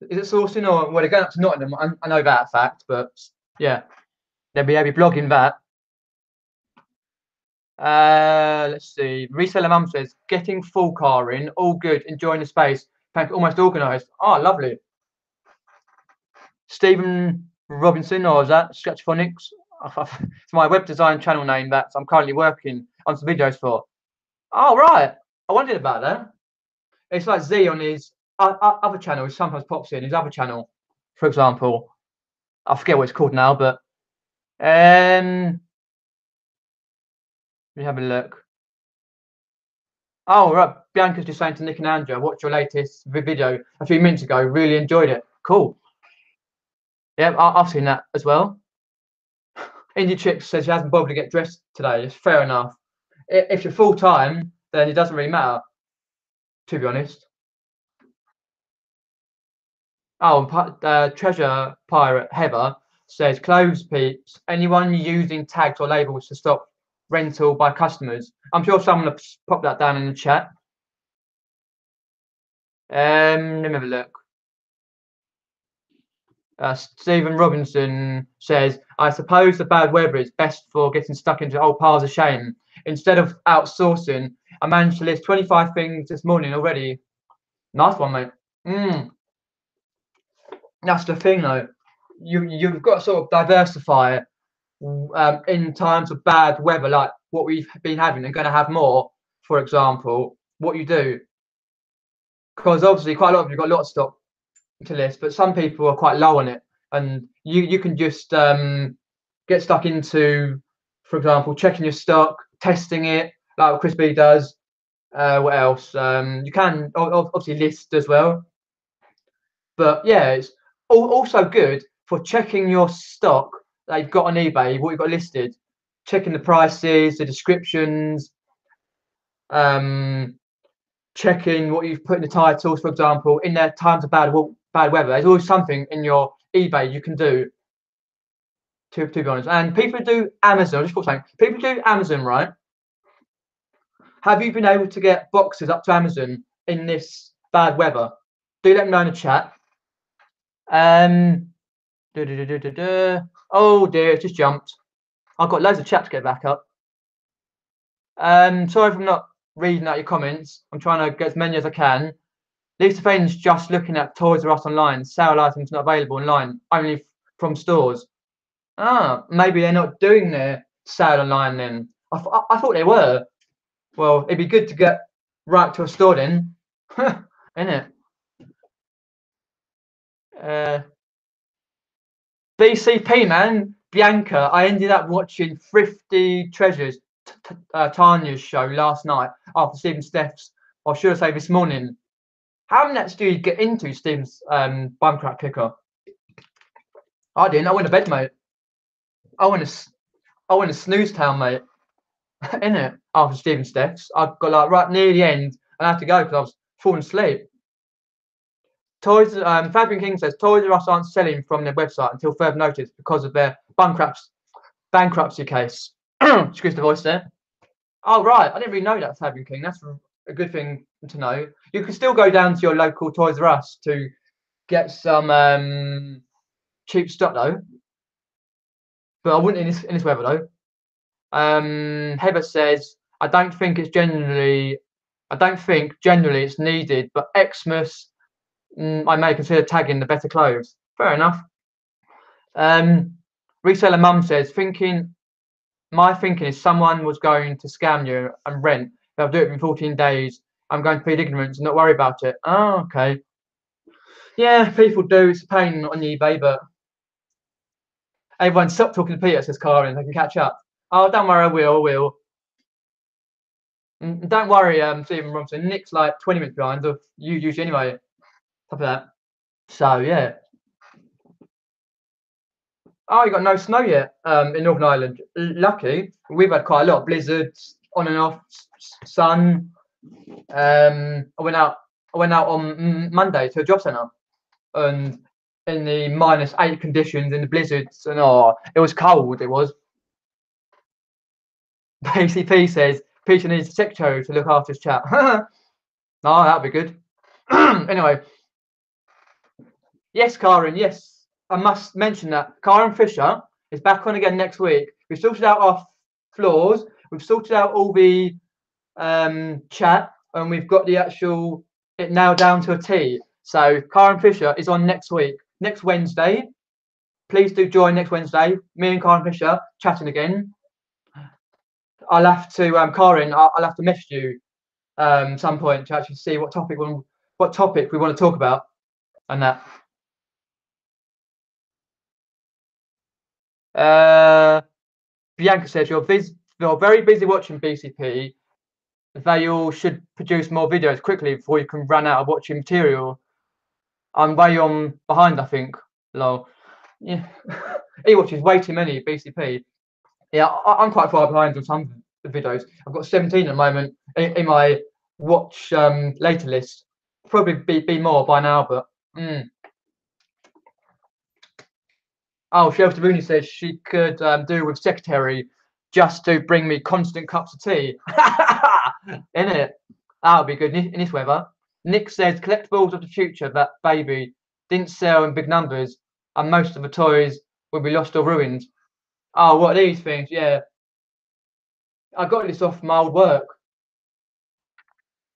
Is it sourcing or well, they're going up to Nottingham? I know that fact, but yeah, they'll be blogging that. Let's see. Reseller Mum says, "Getting full car in, all good, enjoying the space. Thank almost organised." Oh, lovely. Stephen Robinson, or is that Sketchphonics? It's my web design channel name that I'm currently working on some videos for. Oh, right. I wondered about that. It's like Z on his other channel. He sometimes pops in his other channel, for example. I forget what it's called now, but let me have a look. Oh, right. Bianca's just saying to Nick and Andrew, I watched your latest video a few minutes ago. Really enjoyed it. Cool. Yeah, I've seen that as well. Indie Chick says she hasn't bothered to get dressed today. It's fair enough. If you're full time, then it doesn't really matter, to be honest. Oh, Treasure Pirate Heather says, "Clothes peeps, anyone using tags or labels to stop rental by customers?" I'm sure someone will pop that down in the chat. Let me have a look. Stephen Robinson says, "I suppose the bad weather is best for getting stuck into old piles of shame. Instead of outsourcing, I managed to list 25 things this morning already." Nice one, mate. That's the thing, though. You've got to sort of diversify in times of bad weather, like what we've been having and going to have more. For example, what you do, because obviously quite a lot of you've got a lot of stock to list, but some people are quite low on it, and you can just get stuck into, for example, checking your stock, testing it, like what Chris B does. What else? You can obviously list as well, but yeah, it's also good for checking your stock that you've got on eBay, what you've got listed, checking the prices, the descriptions, checking what you've put in the titles, for example, in their times of bad weather. There's always something in your eBay you can do. To be honest, and people do Amazon. Just for saying, people do Amazon, right? Have you been able to get boxes up to Amazon in this bad weather? Do let me know in the chat. Oh dear, it just jumped. I've got loads of chat to get back up. Sorry if I'm not reading out your comments. I'm trying to get as many as I can. Lisa Fane's just looking at Toys R Us online. Sale items not available online, only from stores. Ah, maybe they're not doing their sale online then. I thought they were. Well, it'd be good to get right to a store then, isn't it? BCP, man, Bianca. I ended up watching Thrifty Treasures, Tanya's show last night after Stephen Steph's, or should I say this morning. How much do you get into Stephen's Bumcrack Kicker? I didn't. I went to bed, mate. I went to snooze town, mate. In it after Stephen Steph's, I got like right near the end, and I had to go because I was falling asleep. Toys, Fabian King says Toys R Us aren't selling from their website until further notice because of their bankruptcy case. Excuse the voice there. Oh right, I didn't really know that, Fabian King. That's a good thing to know. You can still go down to your local Toys R Us to get some cheap stock though. But I wouldn't in this weather though. Heather says, I don't think generally it's needed, but Xmas, I may consider tagging the better clothes. Fair enough. Reseller Mum says, my thinking is someone was going to scam you and rent. They'll do it in 14 days. I'm going to plead ignorance and not worry about it. Oh, okay. Yeah, people do. It's a pain on eBay, but everyone stop talking to Peter, says Karen. I can catch up. Oh, don't worry, I will. Don't worry, Stephen Robinson. Nick's like 20 minutes behind, or you usually anyway. Top of that. So yeah. Oh, you got no snow yet in Northern Ireland. Lucky. We've had quite a lot of blizzards, on and off, sun. I went out. I went out on Monday to a job centre, and in the -8 conditions in the blizzards, and it was cold. It was. PCP says Peter needs a secretary to look after his chat. Oh, that'd be good. Anyway, yes, Karen. Yes, I must mention that Karen Fisher is back on again next week. We've sorted out our floors. We've sorted out all the chat, and we've got the actual it now down to a T. So Karen Fisher is on next week, next Wednesday. Please do join next Wednesday. Me and Karen Fisher chatting again. I'll have to, Karen. I'll have to message you some point to actually see what topic we want to talk about, and that. Bianca says you're very busy watching BCP. They all should produce more videos quickly before you can run out of watching material. I'm way on behind, I think. Lol. Yeah. He watches way too many BCP. Yeah, I'm quite far behind on some videos. I've got 17 at the moment in my watch later list. Probably be more by now, but. Oh, Shelter Rooney says she could do with secretary just to bring me constant cups of tea. In it. That would be good in this weather. Nick says collectibles of the future that baby didn't sell in big numbers, and most of the toys will be lost or ruined. Oh, what are these things? Yeah. I got this off my old work.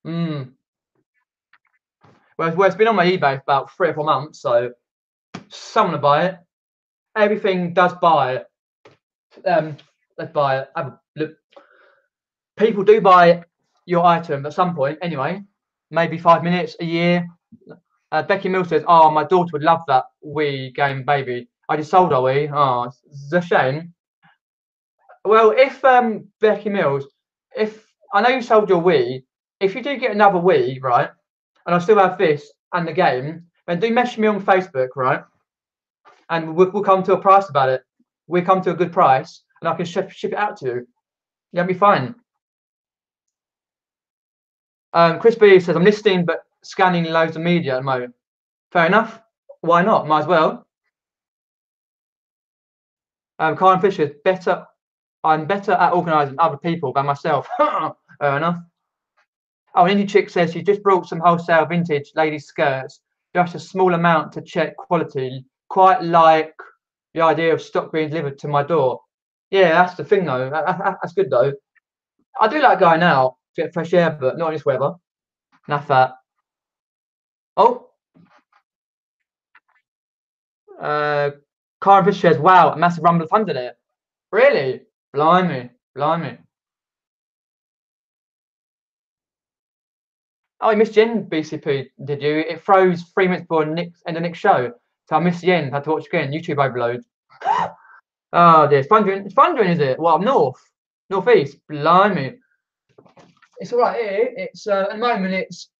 Well, it's been on my eBay for about 3 or 4 months, so someone will buy it. Everything does buy it. Let's buy it. Have a look. People do buy your item at some point anyway, maybe 5 minutes, a year. Becky Mills says, oh, my daughter would love that Wii game, baby. I just sold our Wii. Oh, it's a shame. Well, if Becky Mills, if I know you sold your Wii, if you do get another Wii, right, and I still have this and the game, then do message me on Facebook, right, and we'll come to a price about it. We'll come to a good price, and I can ship it out to you. Yeah, it'll be fine. Chris B says, I'm listening but scanning loads of media at the moment. Fair enough. Why not? Might as well. Karen Fisher, I'm better at organising other people than myself. Fair enough. Oh, an indie chick says she just brought some wholesale vintage ladies' skirts, just a small amount to check quality. Quite like the idea of stock being delivered to my door. Yeah, that's the thing though. That's good though. I do like going out to get fresh air, but not in this weather. Enough that. Oh. Karen Fisher says, wow, a massive rumble of thunder there. Really? Blimey. Blimey. Oh, you missed the end, BCP, did you? It froze 3 minutes before end of the next show. So I missed the end. Had to watch again. YouTube overload. Oh dear. It's thundering, is it? Well, northeast. Blimey. It's all right here. It's at the moment it's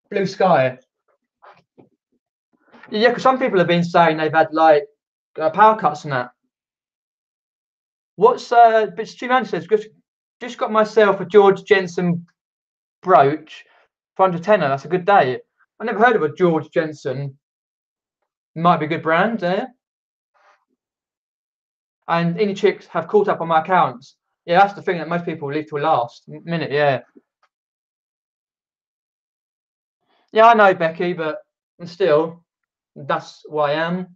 blue sky. Yeah, because some people have been saying they've had like power cuts and that. What's but Stu Man says just got myself a George Jensen brooch for under tenner. That's a good day. I never heard of a George Jensen. Might be a good brand there. And any chicks have caught up on my accounts. Yeah, that's the thing that most people leave till last minute. Yeah. Yeah, I know, Becky, but still, that's who I am.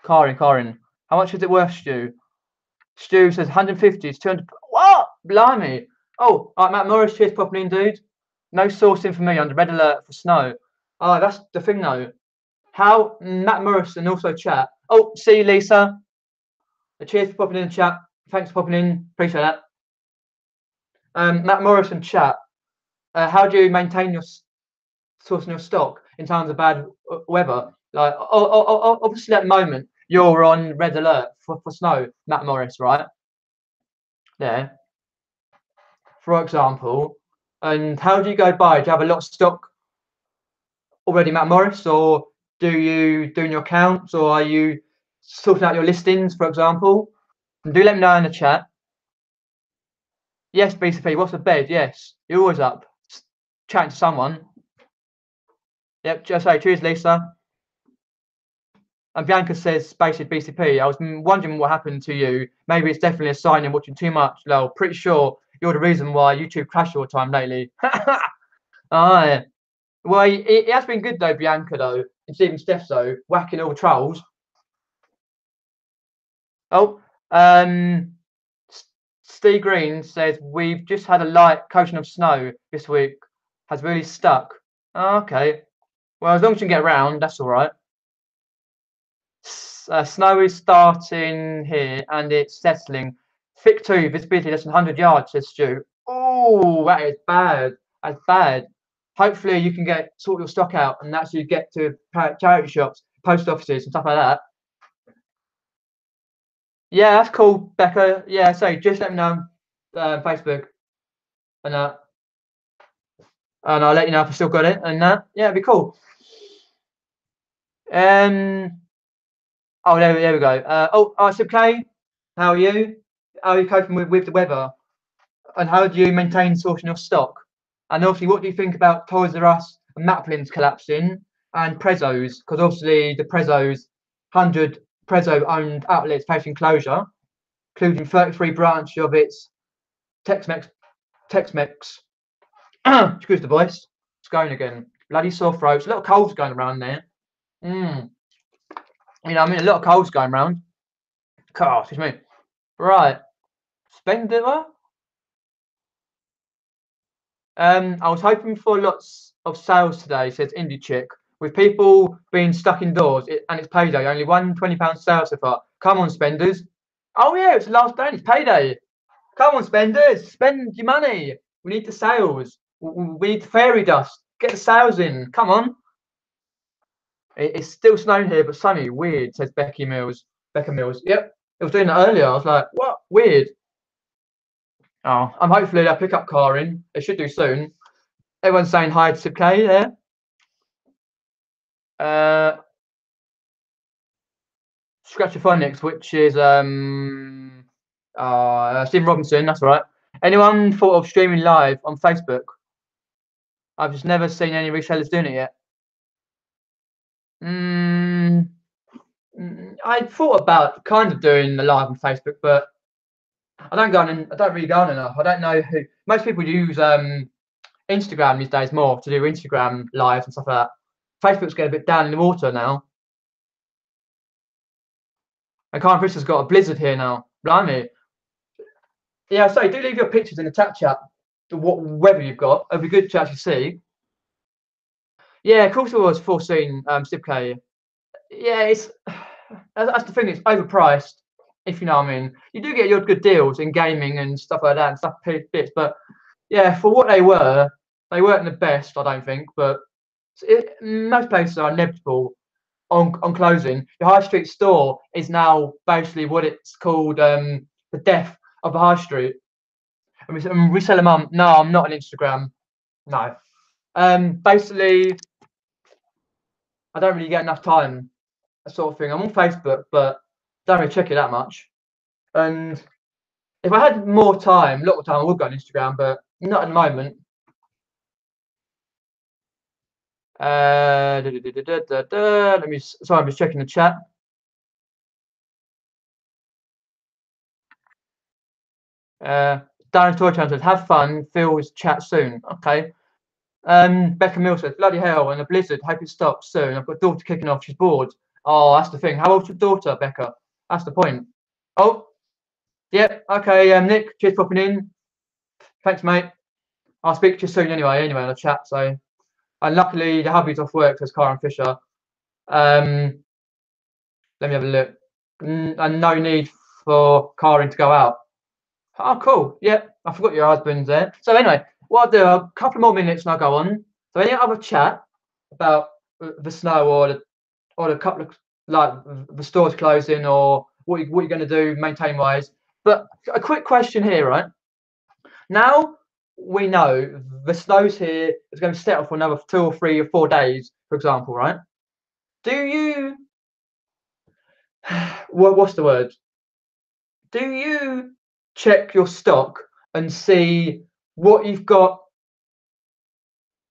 Karin, how much is it worth, Stu? Stu says 150 is 200. What? Blimey. Oh, all right, Matt Morris, cheers, popping in, dude. No sourcing for me under red alert for snow. Oh, that's the thing, though. How Matt Morris and also chat. Oh, see you, Lisa. Cheers for popping in chat. Thanks for popping in. Appreciate that. Matt Morris and chat. How do you maintain your sourcing your stock in times of bad weather? Like, obviously at the moment you're on red alert for snow, Matt Morris, right? There. For example, And how do you go by? Do you have a lot of stock already, Matt Morris, or do you doing your accounts, or are you sorting out your listings, for example? And do let me know in the chat. Yes, BCP, what's the bed? Yes, you're always up chatting to someone. Yep, just say cheers, Lisa. And Bianca says, basically BCP. I was wondering what happened to you. Maybe it's definitely a sign you're watching too much. Lol, pretty sure you're the reason why YouTube crashed all the time lately. Oh, yeah. Well, it has been good though, Bianca though, and Stephen Steph though, whacking all the trolls. Oh, Steve Green says we've just had a light coating of snow this week. Has really stuck. Oh, okay. Well, as long as you can get around, that's all right. Snow is starting here and it's settling. Thick 2, visibility less than 100 yards, says Stu. Oh, that is bad. That's bad. Hopefully you can sort your stock out and actually get to charity shops, post offices and stuff like that. Yeah, that's cool, Becca. Yeah, so just let me know Facebook and and I'll let you know if I still got it and yeah, it'd be cool. Oh, there we go. Oh, so Kay, how are you? How are you coping with the weather? And how do you maintain sourcing your stock? And obviously, what do you think about Toys R Us and Maplin's collapsing and Prezzo's? Because obviously, the Prezzo's 100 Prezzo-owned outlets facing closure, including 33 branches of its Tex-Mex. Excuse the voice. It's going again. Bloody sore throats. A lot of colds going around there. You know, I mean, a lot of colds going around. God, excuse me. Right. Spender. I was hoping for lots of sales today, says Indie Chick. With people being stuck indoors and it's payday, only one £20 sale so far. Come on, spenders. Oh, yeah, it's the last day. It's payday. Come on, spenders. Spend your money. We need the sales. We need the fairy dust. Get the sales in. Come on. It's still snowing here, but sunny. Weird, says Becca Mills. Yep. It was doing that earlier. I was like, what? Weird. Oh, I'm hopefully they'll pick up car in. They should do soon. Everyone's saying hi to Sib K there. Scratchophonics, which is Stephen Robinson, that's right. Anyone thought of streaming live on Facebook? I've just never seen any resellers doing it yet. I thought about kind of doing the live on Facebook, but I don't really go on enough. I don't know who. Most people use Instagram these days more to do Instagram lives and stuff like that. Facebook's getting a bit down in the water now. And Karen Bristol's got a blizzard here now. Blimey. Yeah, so do leave your pictures in the chat what weather you've got. It'll be good to actually see. Yeah, of course it was foreseen, Stipk. Yeah, that's the thing, it's overpriced, if you know what I mean. You do get your good deals in gaming and stuff like that and stuff bits, but yeah, for what they weren't the best, I don't think, but most places are inevitable on closing. The high street store is now basically what it's called the death of the high street. And we sell them on. No, I'm not on Instagram. No. Basically, I don't really get enough time, that sort of thing. I'm on Facebook, but don't really check it that much. And if I had more time, a lot of time, I would go on Instagram, but not at the moment. Sorry, I'm just checking the chat. Darren Toy Channel says, have fun, Phil's chat soon. Okay. Becca Mills says, bloody hell, and a blizzard, hope it stops soon. I've got daughter kicking off, she's bored. Oh, that's the thing. How old's your daughter, Becca? That's the point. Oh, yep, yeah, okay, Nick, cheers for popping in. Thanks, mate. I'll speak to you soon anyway in the chat. So, and luckily the hubby's off work, says Karen Fisher. Let me have a look. And no need for Karen to go out. Oh, cool. Yeah, I forgot your husband's there. So anyway, what I'll do, a couple more minutes and I'll go on. So any other chat about the snow or the couple of like the stores closing or what you're going to do maintain wise. But a quick question here, right? Now we know the snow's here, it's going to settle for another 2 or 3 or 4 days, for example, right? Do you, what's the word? Do you check your stock and see what you've got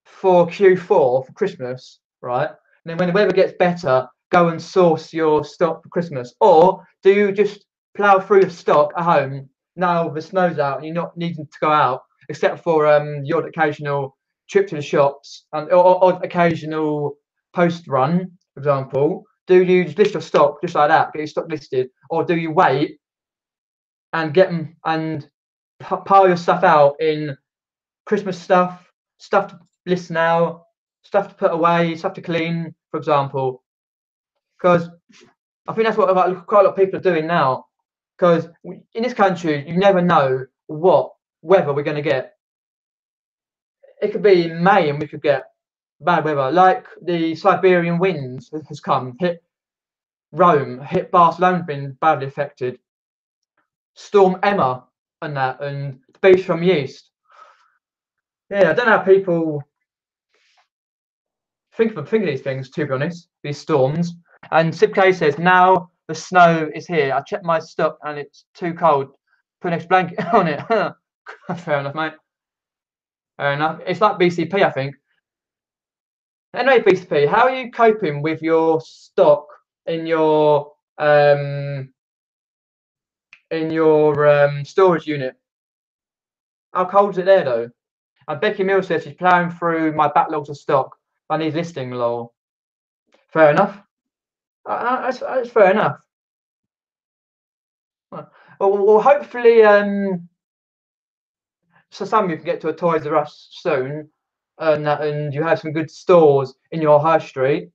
for Q4 for Christmas, right? And then when the weather gets better, go and source your stock for Christmas? Or do you just plow through the stock at home now the snow's out and you're not needing to go out, except for your occasional trip to the shops and or occasional post run, for example? Do you just list your stock just like that, get your stock listed, or do you wait and get them and pile your stuff out in Christmas stuff to list now, stuff to put away, stuff to clean, for example? Because I think that's what quite a lot of people are doing now. Because in this country, you never know what weather we're going to get. It could be May and we could get bad weather, like the Siberian winds has come, hit Rome, hit Barcelona, been badly affected. Storm Emma and that, and the beast from the east. Yeah, I don't know how people think of these things, to be honest, these storms. And Sip K says, now the snow is here. I checked my stock and it's too cold. Put an extra blanket on it. Fair enough, mate. Fair enough. It's like BCP, I think. Anyway, BCP, how are you coping with your stock in your storage unit? How cold is it there though? And Becky Mills says she's plowing through my backlogs of stock. I need listing, lol. Fair enough. That's fair enough. Well, hopefully, so some of you can get to a Toys R Us soon, and you have some good stores in your high street,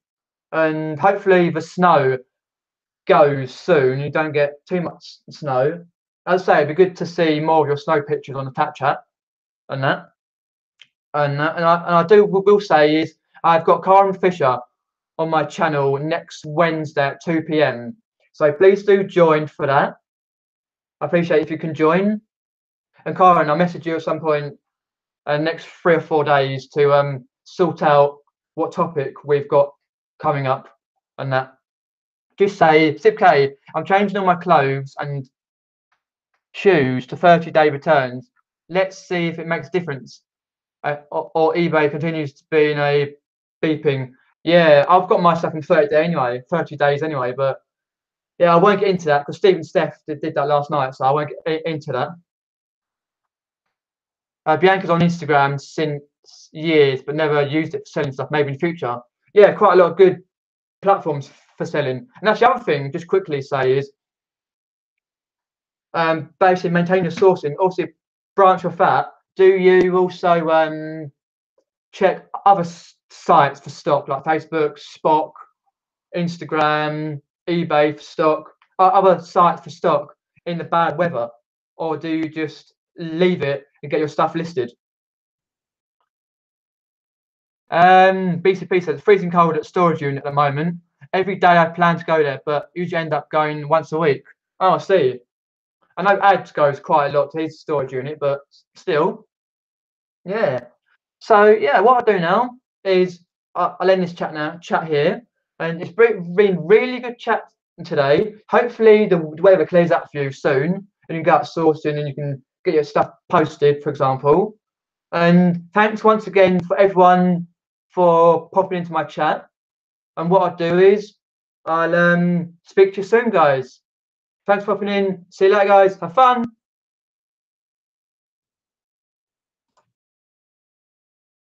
and hopefully the snow goes soon. You don't get too much snow. As I say, it'd be good to see more of your snow pictures on the Tap Chat, and that. And I will say is I've got Karen Fisher on my channel next Wednesday at 2 p.m. So please do join for that. I appreciate if you can join. And Karen, I'll message you at some point next 3 or 4 days to sort out what topic we've got coming up and that. Just say, Sip K, I'm changing all my clothes and shoes to 30-day returns. Let's see if it makes a difference. Or eBay continues to be in a beeping. Yeah, I've got my stuff in 30 days anyway, but yeah, I won't get into that because Steve and Steph did that last night, so I won't get into that. Bianca's on Instagram since years, but never used it for selling stuff. Maybe in the future. Yeah, quite a lot of good platforms for selling. And that's the other thing, just quickly say is, basically maintain your sourcing. Obviously, branch off that. Do you also check other sites for stock like Facebook, Spock, Instagram, eBay for stock, other sites for stock in the bad weather, or do you just leave it and get your stuff listed? BCP says freezing cold at storage unit at the moment. Every day I plan to go there, but usually end up going once a week. Oh, I see. I know Ads goes quite a lot to his storage unit, but still, yeah. So yeah, what I'll do now is I'll end this chat here, and it's been really good chat today. Hopefully the weather clears up for you soon, and you can go out sourcing and you can get your stuff posted, for example. And thanks once again for everyone for popping into my chat. And what I'll do is I'll speak to you soon, guys. Thanks for popping in. See you later, guys. Have fun.